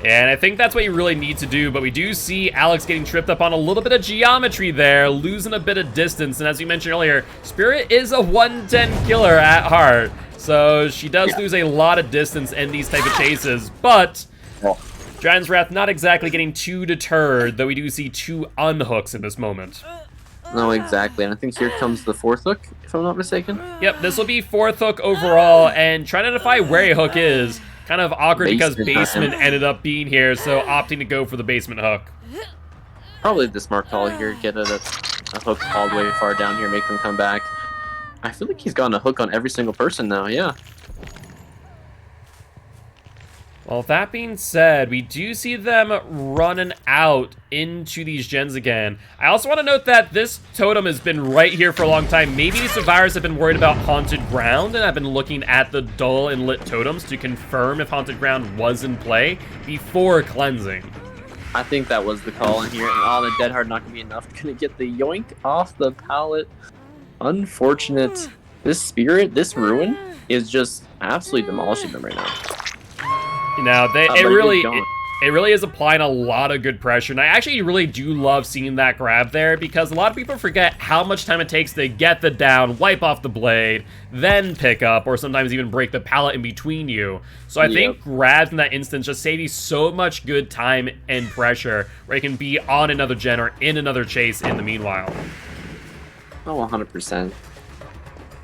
And I think that's what you really need to do, but we do see Alex getting tripped up on a little bit of geometry there, losing a bit of distance, and as you mentioned earlier, Spirit is a 110 killer at heart, so she does lose a lot of distance in these type of chases, but Dragon's Wrath not exactly getting too deterred, though we do see 2 unhooks in this moment. No, exactly. And I think here comes the fourth hook, if I'm not mistaken. Yep, this will be fourth hook overall, and trying to identify where a hook is. Kind of awkward because basement ended up being here, so opting to go for the basement hook. Probably the smart call here, get a hook all the way far down here, make them come back. I feel like he's gotten a hook on every single person now, yeah. Well, that being said, we do see them running out into these gens again. I also want to note that this totem has been right here for a long time. Maybe the survivors have been worried about haunted ground and have been looking at the dull and lit totems to confirm if haunted ground was in play before cleansing. I think that was the call in here. And oh, the dead hard not gonna be enough. Gonna get the yoink off the pallet. Unfortunate. This spirit, this ruin, is just absolutely demolishing them right now. You know, it really is applying a lot of good pressure, and I actually really do love seeing that grab there, because a lot of people forget how much time it takes to get the down, wipe off the blade, then pick up, or sometimes even break the pallet in between you. So I think grabs in that instance just save you so much good time and pressure, where you can be on another gen or in another chase in the meanwhile. Oh, 100%.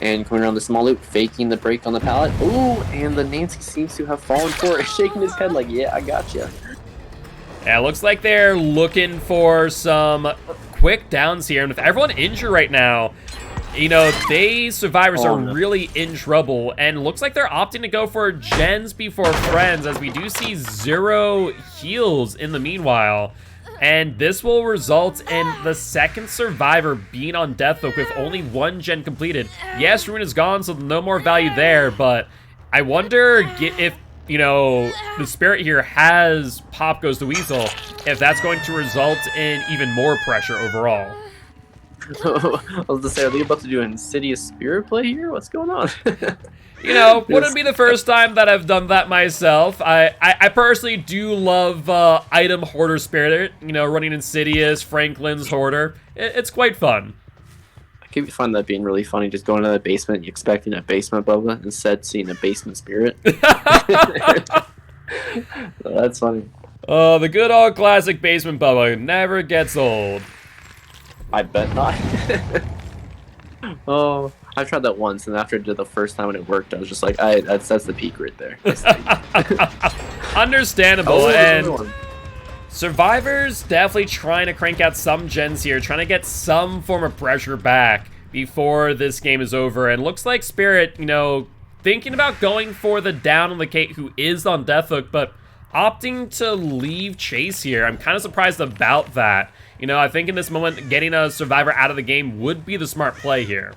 And coming around the small loop, faking the break on the pallet. Ooh, and the Nancy seems to have fallen for it, shaking his head like, yeah, I gotcha. Yeah, it looks like they're looking for some quick downs here. And with everyone injured right now, you know, they survivors are really in trouble. And looks like they're opting to go for gens before friends, as we do see 0 heals in the meanwhile. And this will result in the second survivor being on death hook with only 1 gen completed. Yes, Ruin is gone, so no more value there, but I wonder if, you know, the spirit here has Pop Goes the Weasel, if that's going to result in even more pressure overall. I was to say, are they about to do an Insidious spirit play here? What's going on? You know, wouldn't be the first time that I've done that myself. I personally do love item hoarder spirit, you know, running Insidious, Franklin's hoarder. It's quite fun. I could find that being really funny, just going to the basement, expecting a basement Bubba, instead seeing a basement spirit. That's funny. Oh, the good old classic basement Bubba never gets old. I bet not. Oh, I tried that once, and after I did the first time when it worked, I was just like, that's the peak right there. Understandable, and survivors definitely trying to crank out some gens here, trying to get some form of pressure back before this game is over. And looks like Spirit, you know, thinking about going for the down on the Kate who is on death hook, but opting to leave chase here. I'm kind of surprised about that. You know, I think in this moment, getting a survivor out of the game would be the smart play here.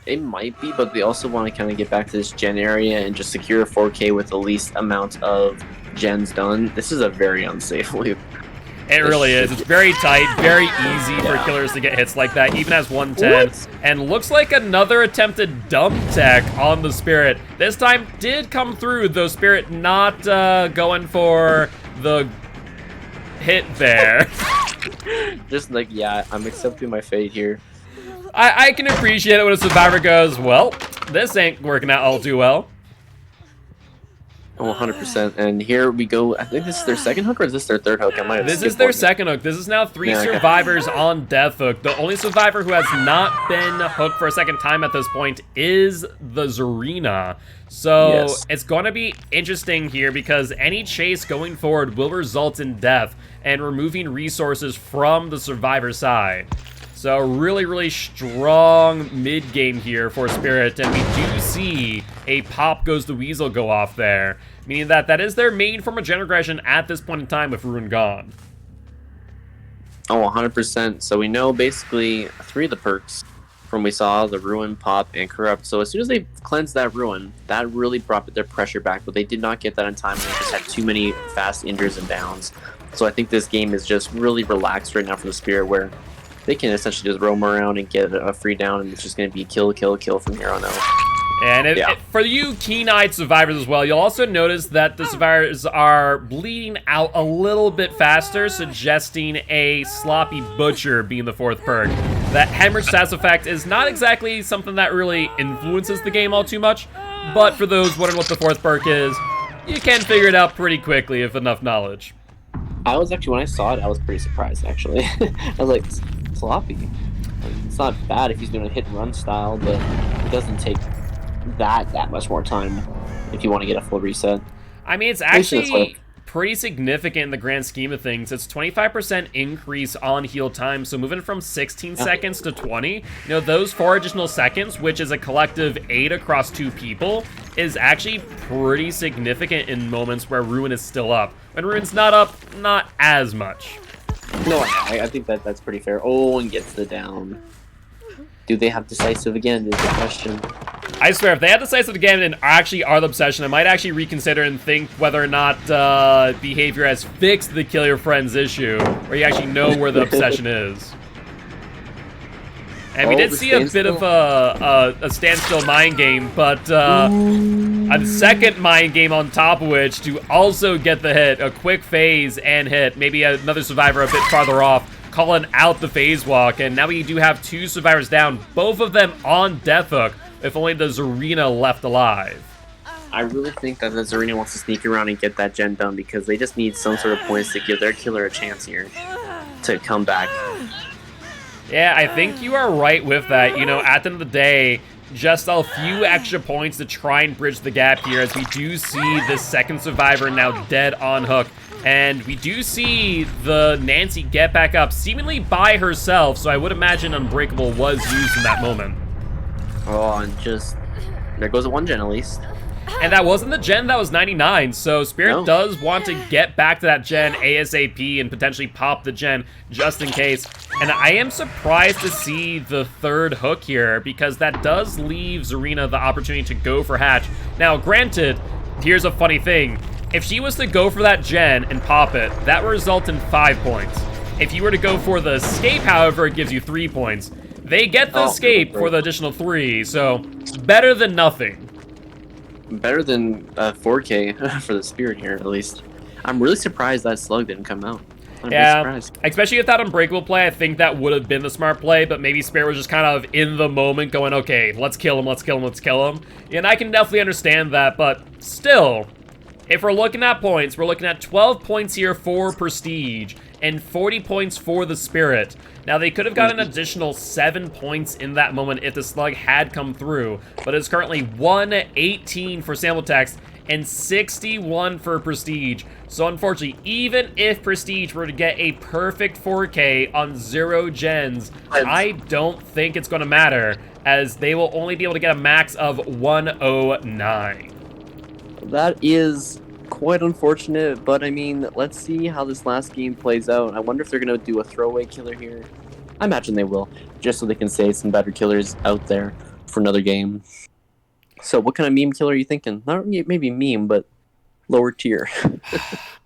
It might be, but they also want to kind of get back to this gen area and just secure a 4K with the least amount of gens done. This is a very unsafe loop. It really is. It's very tight, very easy for killers to get hits like that, even as 110. What? And looks like another attempted dump tech on the Spirit. This time did come through, though Spirit not going for the hit there. Just like, yeah, I'm accepting my fate here. I can appreciate it when a survivor goes, well, this ain't working out all too well. Oh, 100%. And here we go. I think this is their second hook, or is this their third hook? I might have This is their second hook. This is now 3 survivors on death hook. The only survivor who has not been hooked for a second time at this point is the Zarina. So it's going to be interesting here, because any chase going forward will result in death and removing resources from the survivor side. So really, really strong mid-game here for Spirit, and we do see a Pop Goes the Weasel go off there, meaning that that is their main form of gen regression at this point in time with Ruin gone. Oh, 100%. So we know basically 3 of the perks from we saw, the Ruin, Pop, and Corrupt. So as soon as they cleansed that Ruin, that really brought their pressure back, but they did not get that in time, and they just had too many fast injures and downs. So I think this game is just really relaxed right now for the Spirit, where they can essentially just roam around and get a free down, and it's just going to be kill, kill, kill from here on out. And for you keen-eyed survivors as well, you'll also notice that the survivors are bleeding out a little bit faster, suggesting a sloppy butcher being the 4th perk. That hemorrhage stats effect is not exactly something that really influences the game all too much, but for those wondering what the 4th perk is, you can figure it out pretty quickly if enough knowledge. I was actually, when I saw it, I was pretty surprised, actually. I was like, sloppy. It's not bad if he's doing a hit and run style, but it doesn't take that much more time if you want to get a full reset. I mean, it's actually pretty significant in the grand scheme of things. It's 25% increase on heal time, so moving from 16 seconds to 20, those 4 additional seconds, which is a collective 8 across 2 people, is actually pretty significant in moments where Ruin is still up. When Ruin's not up, not as much. No, I think that's pretty fair. Oh, and gets the down. Do they have decisive again, is the question. I swear, if they had decisive again and actually are the obsession, I might actually reconsider and think whether or not behavior has fixed the kill your friends issue, where you actually know where the obsession is. And we did see a bit of a standstill mind game, but a second mind game on top of which to also get the hit, a quick phase and hit, maybe another survivor a bit farther off, calling out the phase walk, and now we do have 2 survivors down, both of them on death hook, if only the Zarina left alive. I really think that the Zarina wants to sneak around and get that gen done because they just need some sort of points to give their killer a chance here to come back. Yeah, I think you are right with that. At the end of the day, just a few extra points to try and bridge the gap here, as we do see this second survivor now dead on hook. And we do see the Nancy get back up seemingly by herself, so I would imagine Unbreakable was used in that moment. Oh, and just... there goes a 1 gen at least. And that wasn't the gen, that was 99, so Spirit does want to get back to that gen ASAP and potentially pop the gen just in case. And I am surprised to see the 3rd hook here, because that does leave Zarina the opportunity to go for Hatch. Now, granted, here's a funny thing. If she was to go for that gen and pop it, that would result in 5 points. If you were to go for the escape, however, it gives you 3 points. They get the escape for the additional 3, so better than nothing. Better than 4K for the Spirit here, at least. I'm really surprised that Slug didn't come out. Yeah, especially with that Unbreakable play, I think that would have been the smart play, but maybe Spirit was just kind of in the moment going, okay, let's kill him, let's kill him, let's kill him. And I can definitely understand that, but still, if we're looking at points, we're looking at 12 points here for Prestige and 40 points for the Spirit. Now, they could have got an additional 7 points in that moment if the Slug had come through, but it's currently 118 for Sample Text and 61 for Prestige. So, unfortunately, even if Prestige were to get a perfect 4K on 0 gens, I don't think it's going to matter, as they will only be able to get a max of 109. That is quite unfortunate, but I mean, let's see how this last game plays out. I wonder if they're going to do a throwaway killer here. I imagine they will, just so they can save some better killers out there for another game. So what kind of meme killer are you thinking? Not maybe meme, but lower tier.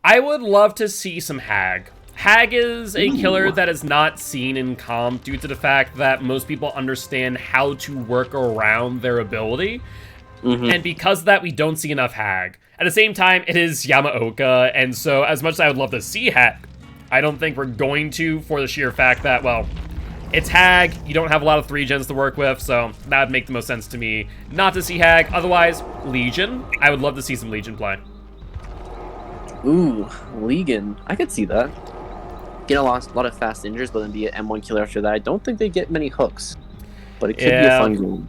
I would love to see some Hag. Hag is a killer that is not seen in comp due to the fact that most people understand how to work around their ability. And because of that, we don't see enough Hag. At the same time, it is Yamaoka, and so as much as I would love to see Hag, I don't think we're going to, for the sheer fact that, well, it's Hag, you don't have a lot of 3 gens to work with, so that would make the most sense to me not to see Hag. Otherwise, Legion. I would love to see some Legion play. Ooh, Legion. I could see that. Get a lot of fast injures, but then be an M1 killer after that. I don't think they get many hooks, but it could be a fun game.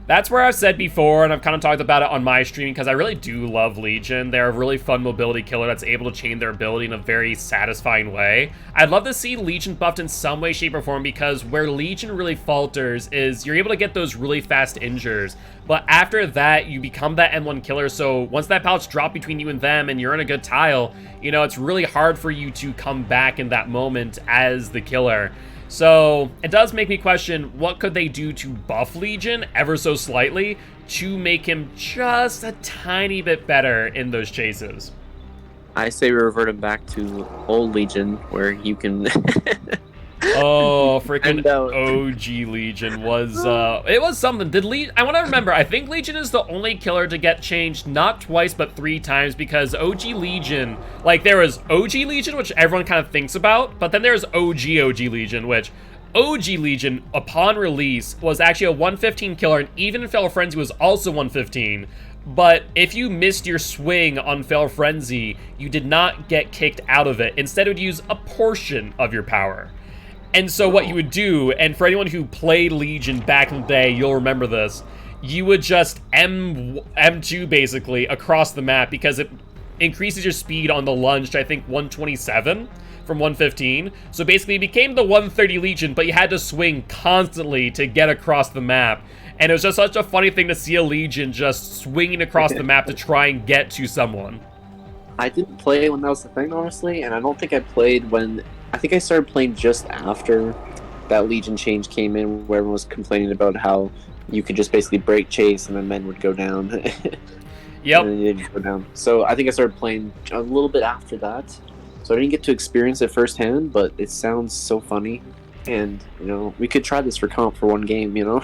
That's where I've said before, and I've kind of talked about it on my stream, because I really do love Legion. They're a really fun mobility killer that's able to chain their ability in a very satisfying way. I'd love to see Legion buffed in some way, shape, or form, because where Legion really falters is you're able to get those really fast injures. But after that, you become that M1 killer, so once that pouch drops between you and them, and you're in a good tile, it's really hard for you to come back in that moment as the killer. So, it does make me question, what could they do to buff Legion ever so slightly to make him just a tiny bit better in those chases? I say we revert him back to old Legion, where you can... Oh, freaking OG Legion was, it was something. I want to remember, I think Legion is the only killer to get changed not twice, but 3 times, because OG Legion, like, there was OG Legion, which everyone kind of thinks about, but then there's OG Legion, which OG Legion, upon release, was actually a 115 killer, and even in Feral Frenzy was also 115. But if you missed your swing on Feral Frenzy, you did not get kicked out of it. Instead, it would use a portion of your power. And so what you would do, and for anyone who played Legion back in the day, you'll remember this, you would just M2 basically across the map because it increases your speed on the lunge to, I think, 127 from 115. So basically it became the 130 Legion, but you had to swing constantly to get across the map. And it was just such a funny thing to see a Legion just swinging across the map to try and get to someone. I didn't play when that was the thing, honestly, and I don't think I played when... I think I started playing just after that Legion change came in, where everyone was complaining about how you could just basically break chase and then men would go down. Yep. And then you just go down. So I think I started playing a little bit after that. So I didn't get to experience it firsthand, but it sounds so funny. And, you know, we could try this for comp for one game, you know?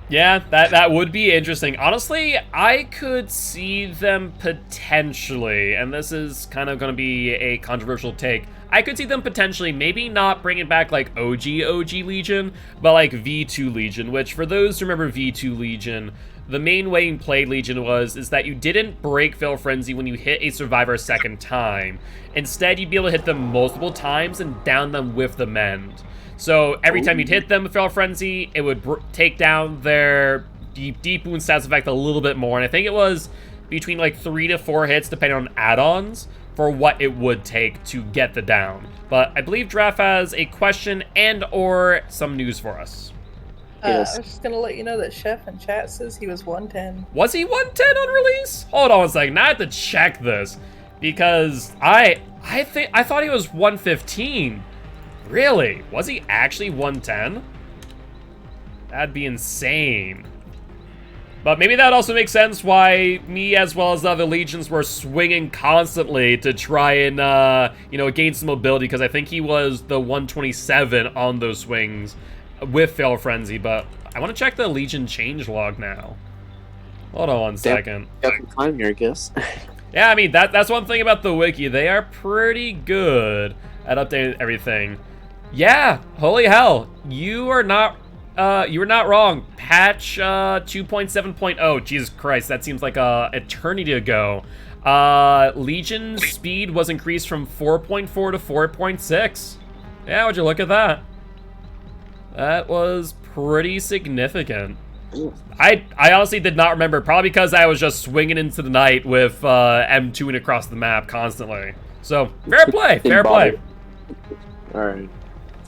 Yeah, that would be interesting. Honestly, I could see them potentially, and this is kind of going to be a controversial take, I could see them potentially maybe not bringing back like OG Legion, but like V2 Legion, which for those who remember V2 Legion, the main way you played Legion is that you didn't break Fail Frenzy when you hit a survivor a second time. Instead, you'd be able to hit them multiple times and down them with the Mend. So every time you'd hit them with Fail Frenzy, it would take down their deep wound status effect a little bit more. And I think it was between like 3 to 4 hits, depending on add-ons, for what it would take to get the down. But I believe Draft has a question and or some news for us. Yes. I was just gonna let you know that Chef in chat says he was 110. Was he 110 on release? Hold on a second, I have to check this. Because I thought he was 115. Really? Was he actually 110? That'd be insane. But maybe that also makes sense why me as well as the other Legions were swinging constantly to try and, you know, gain some mobility, because I think he was the 127 on those swings with Fail Frenzy. But I want to check the Legion changelog now. Hold on one second. Got some time here, I guess. Yeah, I mean, that's one thing about the wiki. They are pretty good at updating everything. Yeah, holy hell. You were not wrong. Patch 2.7.0. Jesus Christ, that seems like a eternity ago. Legion's speed was increased from 4.4 to 4.6. Yeah, would you look at that? That was pretty significant. I honestly did not remember, probably because I was just swinging into the night with M2ing across the map constantly. So, fair play, fair play. Alright.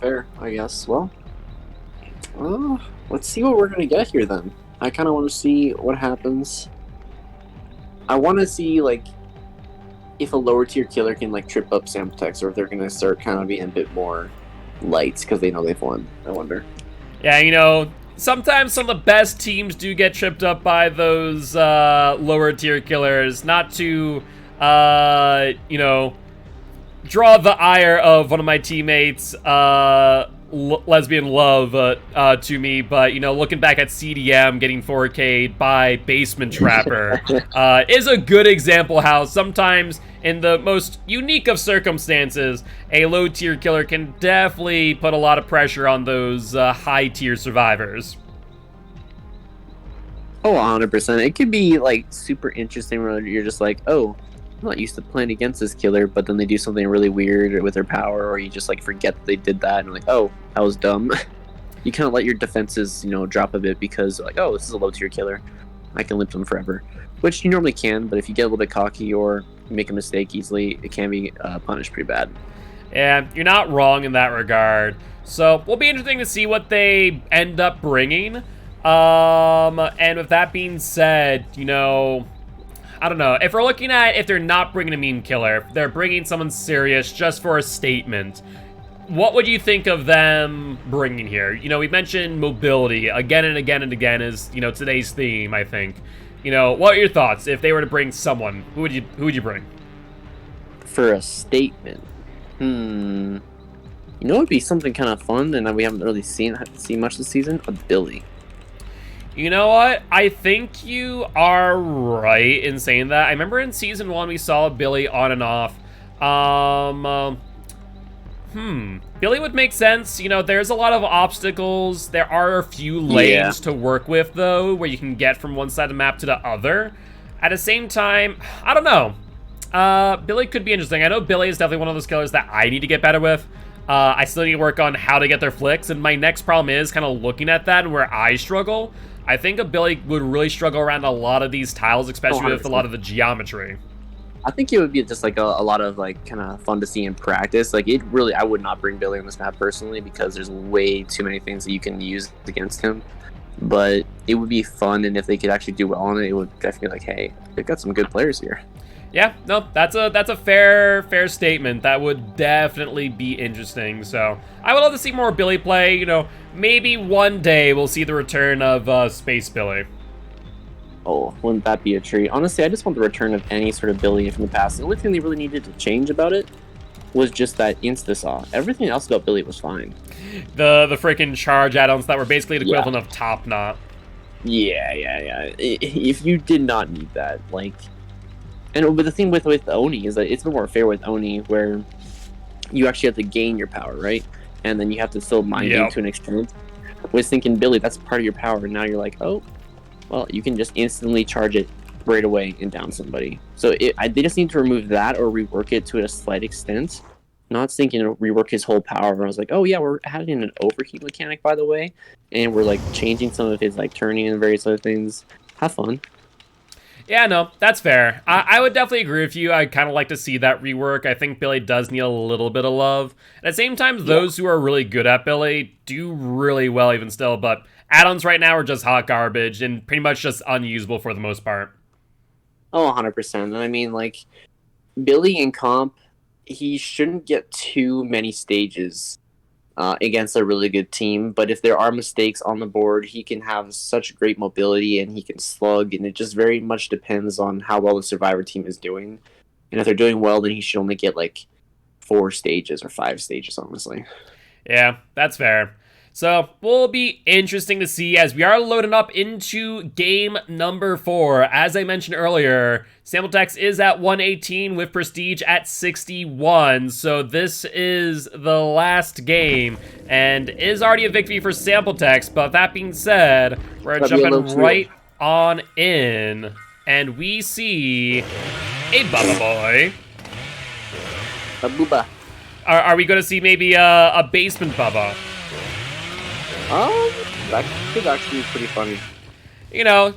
Fair, I guess. Well, let's see what we're going to get here then. I kind of want to see what happens. I want to see, like, if a lower tier killer can, like, trip up Samtex, or if they're going to start kind of being a bit more lights because they know they've won. I wonder. Yeah, you know, sometimes some of the best teams do get tripped up by those lower tier killers. Not to, you know, draw the ire of one of my teammates, Lesbian Love, to me, but, you know, looking back at CDM getting 4K'd by Basement Trapper is a good example how sometimes, in the most unique of circumstances, a low-tier killer can definitely put a lot of pressure on those high-tier survivors. Oh, 100%. It could be, like, super interesting where you're just like, oh, I'm not used to playing against this killer, but then they do something really weird with their power, or you just, like, forget that they did that, and like, oh, that was dumb. You kind of let your defenses, you know, drop a bit because, like, oh, this is a low-tier killer. I can limp them forever. Which you normally can, but if you get a little bit cocky or make a mistake easily, it can be punished pretty bad. Yeah, you're not wrong in that regard. So, it'll be interesting to see what they end up bringing. And with that being said, you know, I don't know. If we're looking at if they're not bringing a meme killer, if they're bringing someone serious just for a statement, what would you think of them bringing here? You know, we mentioned mobility again and again and again is, you know, today's theme, I think. You know, what are your thoughts if they were to bring someone? Who would you bring? For a statement, you know, it'd be something kind of fun, and we haven't really seen much this season. A Billy. You know what? I think you are right in saying that. I remember in Season 1 we saw Billy on and off. Billy would make sense. You know, there's a lot of obstacles. There are a few lanes to work with, though, where you can get from one side of the map to the other. At the same time, I don't know. Billy could be interesting. I know Billy is definitely one of those killers that I need to get better with. I still need to work on how to get their flicks, and my next problem is kind of looking at that and where I struggle. I think a Billy would really struggle around a lot of these tiles, especially with a lot of the geometry. I think it would be just like a lot of like kind of fun to see in practice. Like it really, I would not bring Billy on this map personally because there's way too many things that you can use against him. But it would be fun, and if they could actually do well on it, it would definitely be like, hey, they've got some good players here. Yeah, no, that's a fair statement. That would definitely be interesting. So I would love to see more Billy play. You know, maybe one day we'll see the return of Space Billy. Oh, wouldn't that be a treat? Honestly, I just want the return of any sort of Billy from the past. The only thing they really needed to change about it was just that Insta-Saw. Everything else about Billy was fine. The freaking charge add-ons that were basically the equivalent of Top Knot. Yeah. If you did not need that, like... But the thing with Oni is that it's more fair with Oni, where you actually have to gain your power, right? And then you have to still mind game to an extent. I was thinking, Billy, that's part of your power, and now you're like, oh, well, you can just instantly charge it right away and down somebody. So they just need to remove that or rework it to a slight extent. Not thinking to rework his whole power. And I was like, oh yeah, we're adding an overheat mechanic, by the way, and we're like changing some of his like turning and various other things. Have fun. Yeah, no, that's fair. I would definitely agree with you. I kind of like to see that rework. I think Billy does need a little bit of love. At the same time, those who are really good at Billy do really well even still, but add-ons right now are just hot garbage and pretty much just unusable for the most part. Oh, 100%. And I mean, like, Billy in comp, he shouldn't get too many stages against a really good team, but if there are mistakes on the board, he can have such great mobility and he can slug, and it just very much depends on how well the Survivor team is doing. And if they're doing well, then he should only get like 4 stages or 5 stages, honestly. Yeah, that's fair. So, will be interesting to see as we are loading up into game number 4. As I mentioned earlier, Sampletex is at 118 with Prestige at 61. So this is the last game and is already a victory for Sampletex. But that being said, we're jumping right on in. And we see a Bubba Boy. A Booba. Are we going to see maybe a basement Bubba? That could actually be pretty funny. You know,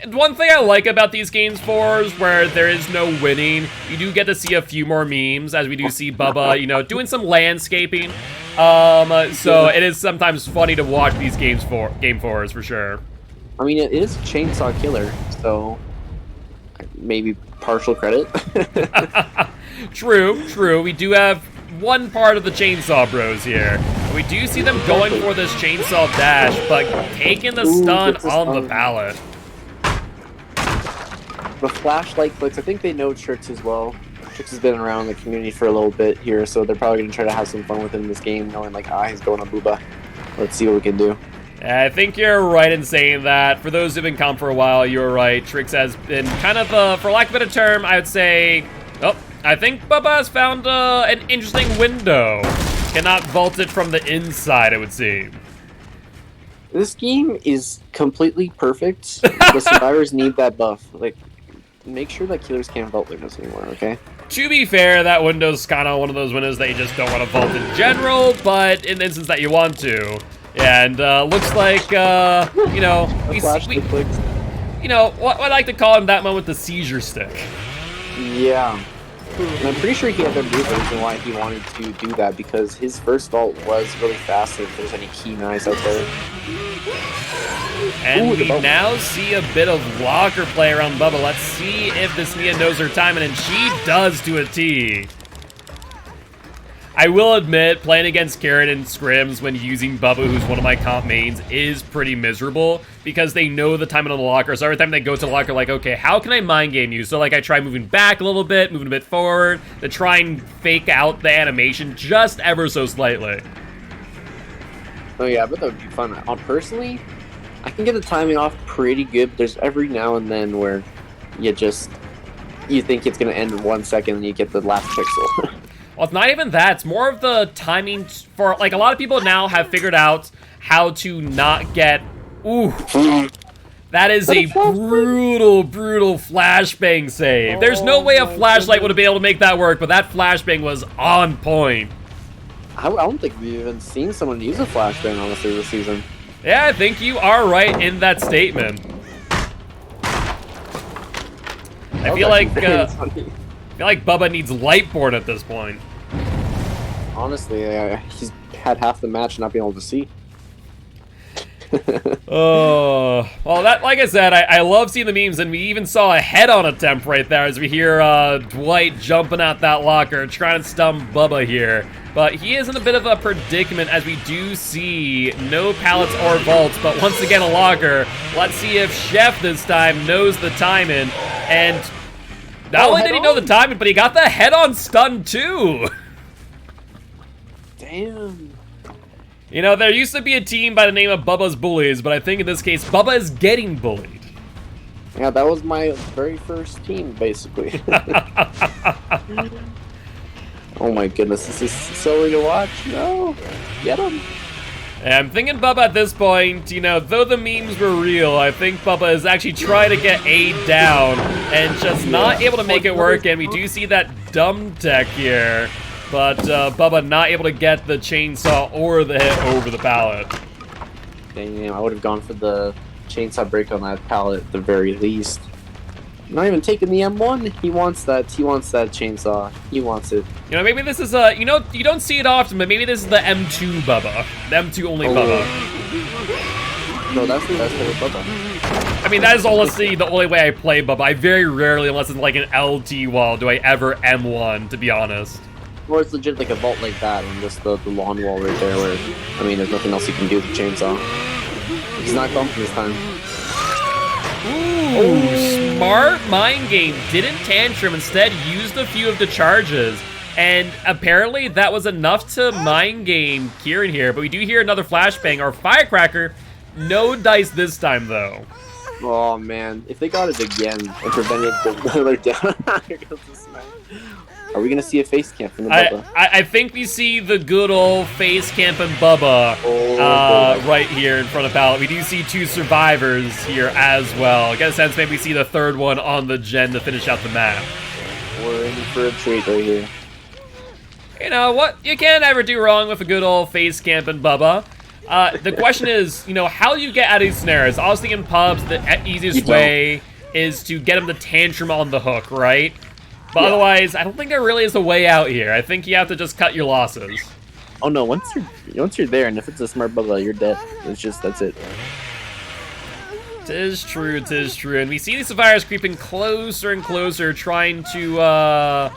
one thing I like about these games 4s where there is no winning, you do get to see a few more memes, as we do see Bubba, you know, doing some landscaping. So it is sometimes funny to watch these game 4s for sure. I mean, it is Chainsaw Killer, so maybe partial credit. True. We do have one part of the Chainsaw Bros here. We do see them going for this Chainsaw Dash, but taking the stun on the pallet. The flashlight clicks, I think they know Trix as well. Trix has been around the community for a little bit here, so they're probably going to try to have some fun with him in this game, knowing like, he's going on Booba. Let's see what we can do. I think you're right in saying that. For those who've been comp for a while, you're right. Trix has been kind of, for lack of a better term, I would say... Oh, I think Bubba has found an interesting window. Cannot vault it from the inside, it would seem. This game is completely perfect. The survivors need that buff. Like, make sure that killers can't vault windows anymore, okay? To be fair, that window's kind of one of those windows that you just don't want to vault in general, but in the instance that you want to. And looks like, you know, you know, what I like to call him that moment, the seizure stick. Yeah. And I'm pretty sure he had the reason why he wanted to do that, because his first vault was really fast if there's any key knives out there. And we now see a bit of locker play around Bubba. Let's see if this Nia knows her timing, and she does to a T. I will admit, playing against Carrot and Scrims when using Bubba, who's one of my comp mains, is pretty miserable because they know the timing on the locker. So every time they go to the locker, like, okay, how can I mind game you? So like I try moving back a little bit, moving a bit forward to try and fake out the animation just ever so slightly. Oh yeah, I bet that would be fun. Personally, I can get the timing off pretty good, but there's every now and then where you think it's going to end in 1 second and you get the last pixel. Well, it's not even that. It's more of the timing for, like, a lot of people now have figured out how to not get... Ooh. That is a brutal flashbang save. There's no way a flashlight would have been able to make that work, but that flashbang was on point. I don't think we've even seen someone use a flashbang, honestly, this season. Yeah, I think you are right in that statement. I feel like Bubba needs Lightboard at this point. Honestly, he's had half the match not being able to see. Oh, well, that, like I said, I love seeing the memes, and we even saw a head-on attempt right there as we hear Dwight jumping out that locker, trying to stump Bubba here. But he is in a bit of a predicament as we do see no pallets or vaults, but once again a locker. Let's see if Chef this time knows the timing, and not only did he know the timing, but he got the head-on stun too. Damn. You know, there used to be a team by the name of Bubba's Bullies, but I think in this case, Bubba is getting bullied. Yeah, that was my very first team, basically. Oh my goodness, this is so weird to watch. No, get him. And I'm thinking Bubba at this point, you know, though the memes were real, I think Bubba is actually trying to get A down and just not able to make it work, and we do see that dumb tech here. But Bubba not able to get the chainsaw or the hit over the pallet. Damn, I would have gone for the chainsaw break on that pallet at the very least. Not even taking the M1. He wants that. He wants that chainsaw. He wants it. You know, maybe this is you know, you don't see it often, but maybe this is the M2 Bubba. The M2 only Bubba. No, that's the best ever Bubba. I mean, that is honestly the only way I play Bubba. I very rarely, unless it's like an LT wall, do I ever M1, to be honest. Or it's legit like a vault like that, and just the lawn wall right there where, I mean, there's nothing else you can do with the chainsaw. He's not bumping this time. Ooh, smart mind game. Didn't tantrum, instead used a few of the charges. And apparently that was enough to mind game Kieran here. But we do hear another flashbang or firecracker. No dice this time, though. Oh, man. If they got it again and prevented the down, here goes the smack. Are we going to see a face cam from the Bubba? I think we see the good old face camp and Bubba right here in front of Pallet. We do see two survivors here as well. I get a sense maybe we see the third one on the gen to finish out the map. We're in for a treat right here. You know what? You can't ever do wrong with a good old face camp and Bubba. The question is, you know, how do you get out of these scenarios? Obviously in pubs, the easiest way is to get them to tantrum on the hook, right? But otherwise, I don't think there really is a way out here. I think you have to just cut your losses. Oh no, once you're there, and if it's a smart Bubba, you're dead. That's it. Tis true, and we see these survivors creeping closer and closer, trying to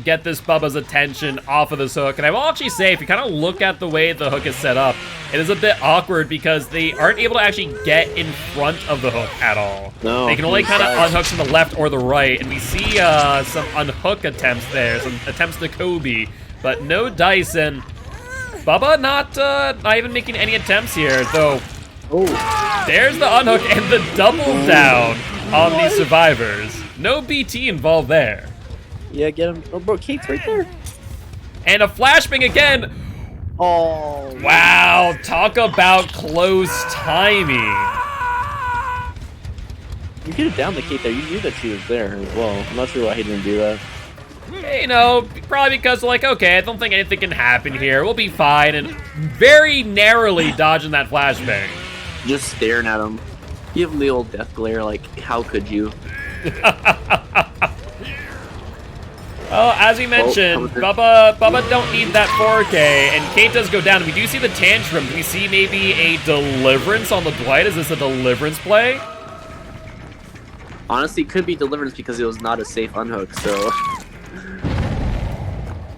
get this Bubba's attention off of this hook. And I will actually say, if you kind of look at the way the hook is set up, it is a bit awkward because they aren't able to actually get in front of the hook at all. No. They can only kind of unhook from the left or the right, and we see some unhook attempts there, some attempts to Kobe, but no dice, and Bubba not even making any attempts here, though. Oh. There's the unhook and the double down on these survivors. No BT involved there. Yeah, get him. Oh, bro, Kate's right there. And a flashbang again. Oh. Wow, talk about close timing. You could have downed the Kate there. You knew that she was there as well. I'm not sure why he didn't do that. You know, probably because, like, okay, I don't think anything can happen here. We'll be fine. And very narrowly dodging that flashbang. Just staring at him. Give him the old death glare, like, how could you? Well, as we mentioned, Bubba don't need that 4K, and Kate does go down. We do see the tantrum. Do we see maybe a deliverance on the Dwight? Is this a deliverance play? Honestly, it could be deliverance because it was not a safe unhook, so...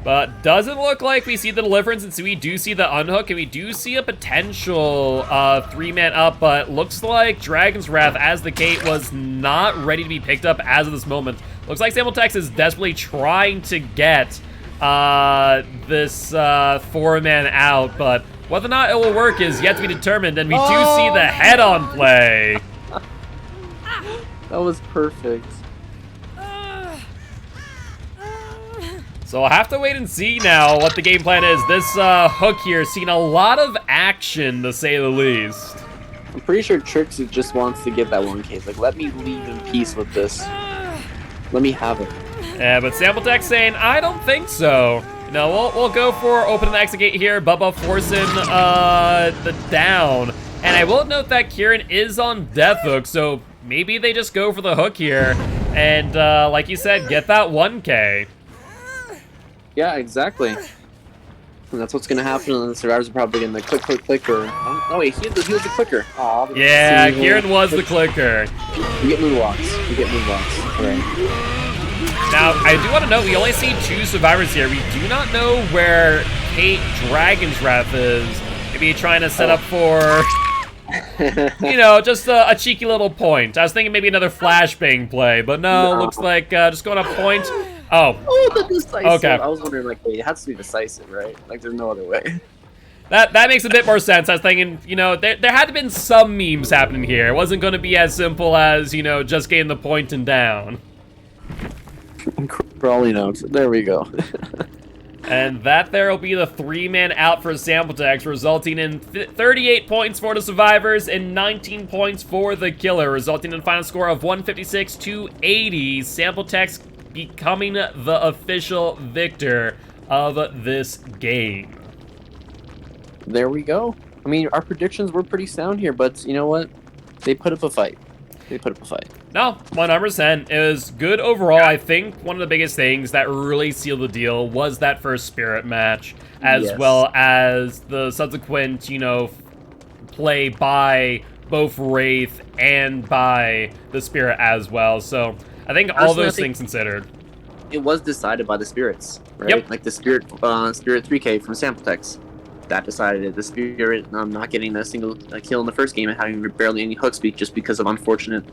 But doesn't look like we see the deliverance, and so we do see the unhook, and we do see a potential 3-man up, but looks like Dragon's Wrath as the Kate was not ready to be picked up as of this moment. Looks like Samueltex is desperately trying to get this 4-man out, but whether or not it will work is yet to be determined, and we do see the head-on play. That was perfect. So we'll have to wait and see now what the game plan is. This hook here has seen a lot of action, to say the least. I'm pretty sure Trixie just wants to get that 1K. Like, let me leave in peace with this. Let me have it. Yeah, but Sampletech saying, I don't think so. No, we'll go for open the exit gate here. Bubba forcing the down. And I will note that Kieran is on death hook, so maybe they just go for the hook here. And like you said, get that 1K. Yeah, exactly. And that's what's gonna happen, and the survivors are probably gonna click, or oh wait, he was the clicker. Aw, Yeah, Kieran was the clicker. You get moonwalks. All right. Now, I do want to note, we only see 2 survivors here. We do not know where Kate Dragon's Wrath is. Maybe trying to set up for, you know, just a cheeky little point. I was thinking maybe another flashbang play, but no, looks like just going to point. Oh, the decisive. Okay. I was wondering, like, wait, it has to be decisive, right? Like, there's no other way. that makes a bit more sense. I was thinking, you know, there had to have been some memes happening here. It wasn't going to be as simple as, you know, just getting the point and down. Crawling out. There we go. And that there will be the 3-man out for Sample Text, resulting in 38 points for the survivors and 19 points for the killer, resulting in a final score of 156 to 80. Sample Text becoming the official victor of this game. There we go. I mean, our predictions were pretty sound here, but you know what? They put up a fight. No, 100%. It was good overall. I think one of the biggest things that really sealed the deal was that first Spirit match, as well as the subsequent, you know, play by both Wraith and by the Spirit as well. So I think all those things considered. It was decided by the Spirits, right? Yep. Like the Spirit 3K from Sample Text. That decided it. The Spirit not getting a single kill in the first game and having barely any hook speed just because of unfortunate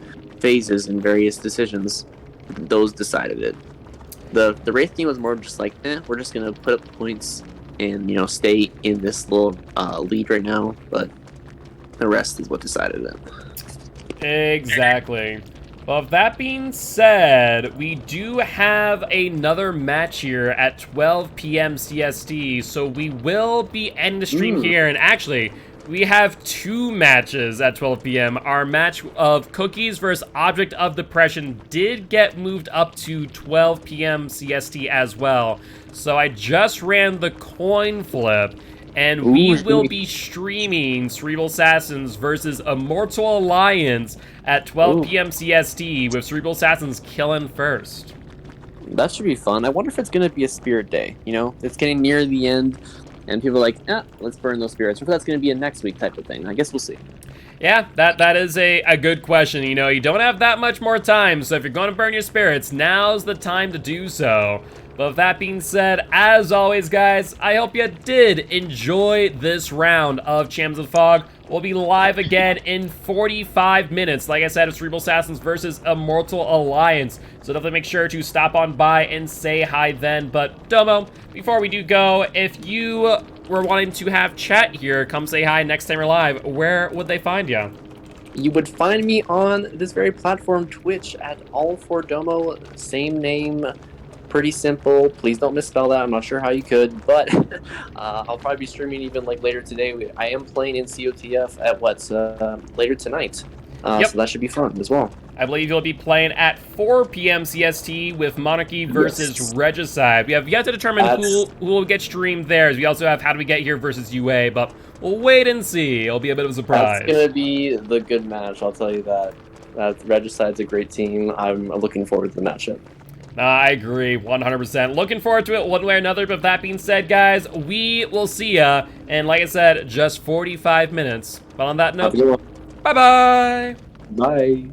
phases and various decisions. Those decided it. The Wraith team was more just like, we're just gonna put up points and, you know, stay in this little lead right now. But the rest is what decided it. Exactly. Well, with that being said, we do have another match here at 12 p.m. CST, so we will be ending the stream here, and actually, we have 2 matches at 12 p.m. Our match of Cookies versus Object of Depression did get moved up to 12 p.m. CST as well, so I just ran the coin flip, and we will be streaming Cerebral Assassins versus Immortal Alliance at 12 p.m. CST, with Cerebral Assassins killing first. That should be fun. I wonder if it's going to be a Spirit Day. You know, it's getting near the end, and people are like, let's burn those spirits. Or if that's going to be a next week type of thing. I guess we'll see. Yeah, that is a good question. You know, you don't have that much more time, so if you're going to burn your spirits, now's the time to do so. But with that being said, as always, guys, I hope you did enjoy this round of Champions of the Fog. We'll be live again in 45 minutes. Like I said, it's Cerebral Assassins versus Immortal Alliance. So definitely make sure to stop on by and say hi then. But Domo, before we do go, if you were wanting to have chat here, come say hi next time we're live, where would they find you? You would find me on this very platform, Twitch, at all4domo, same name. Pretty simple. Please don't misspell that. I'm not sure how you could, but I'll probably be streaming even like later today. I am playing in COTF at later tonight, so that should be fun as well. I believe you'll be playing at 4 p.m. CST with Monarchy versus Regicide. We have yet to determine who will get streamed there. We also have How Do We Get Here versus UA, but we'll wait and see. It'll be a bit of a surprise. That's gonna be the good match. I'll tell you that. Regicide's a great team. I'm looking forward to the matchup. I agree, 100%. Looking forward to it one way or another, but that being said, guys, we will see ya. And like I said, just 45 minutes. But on that note, bye-bye. Bye.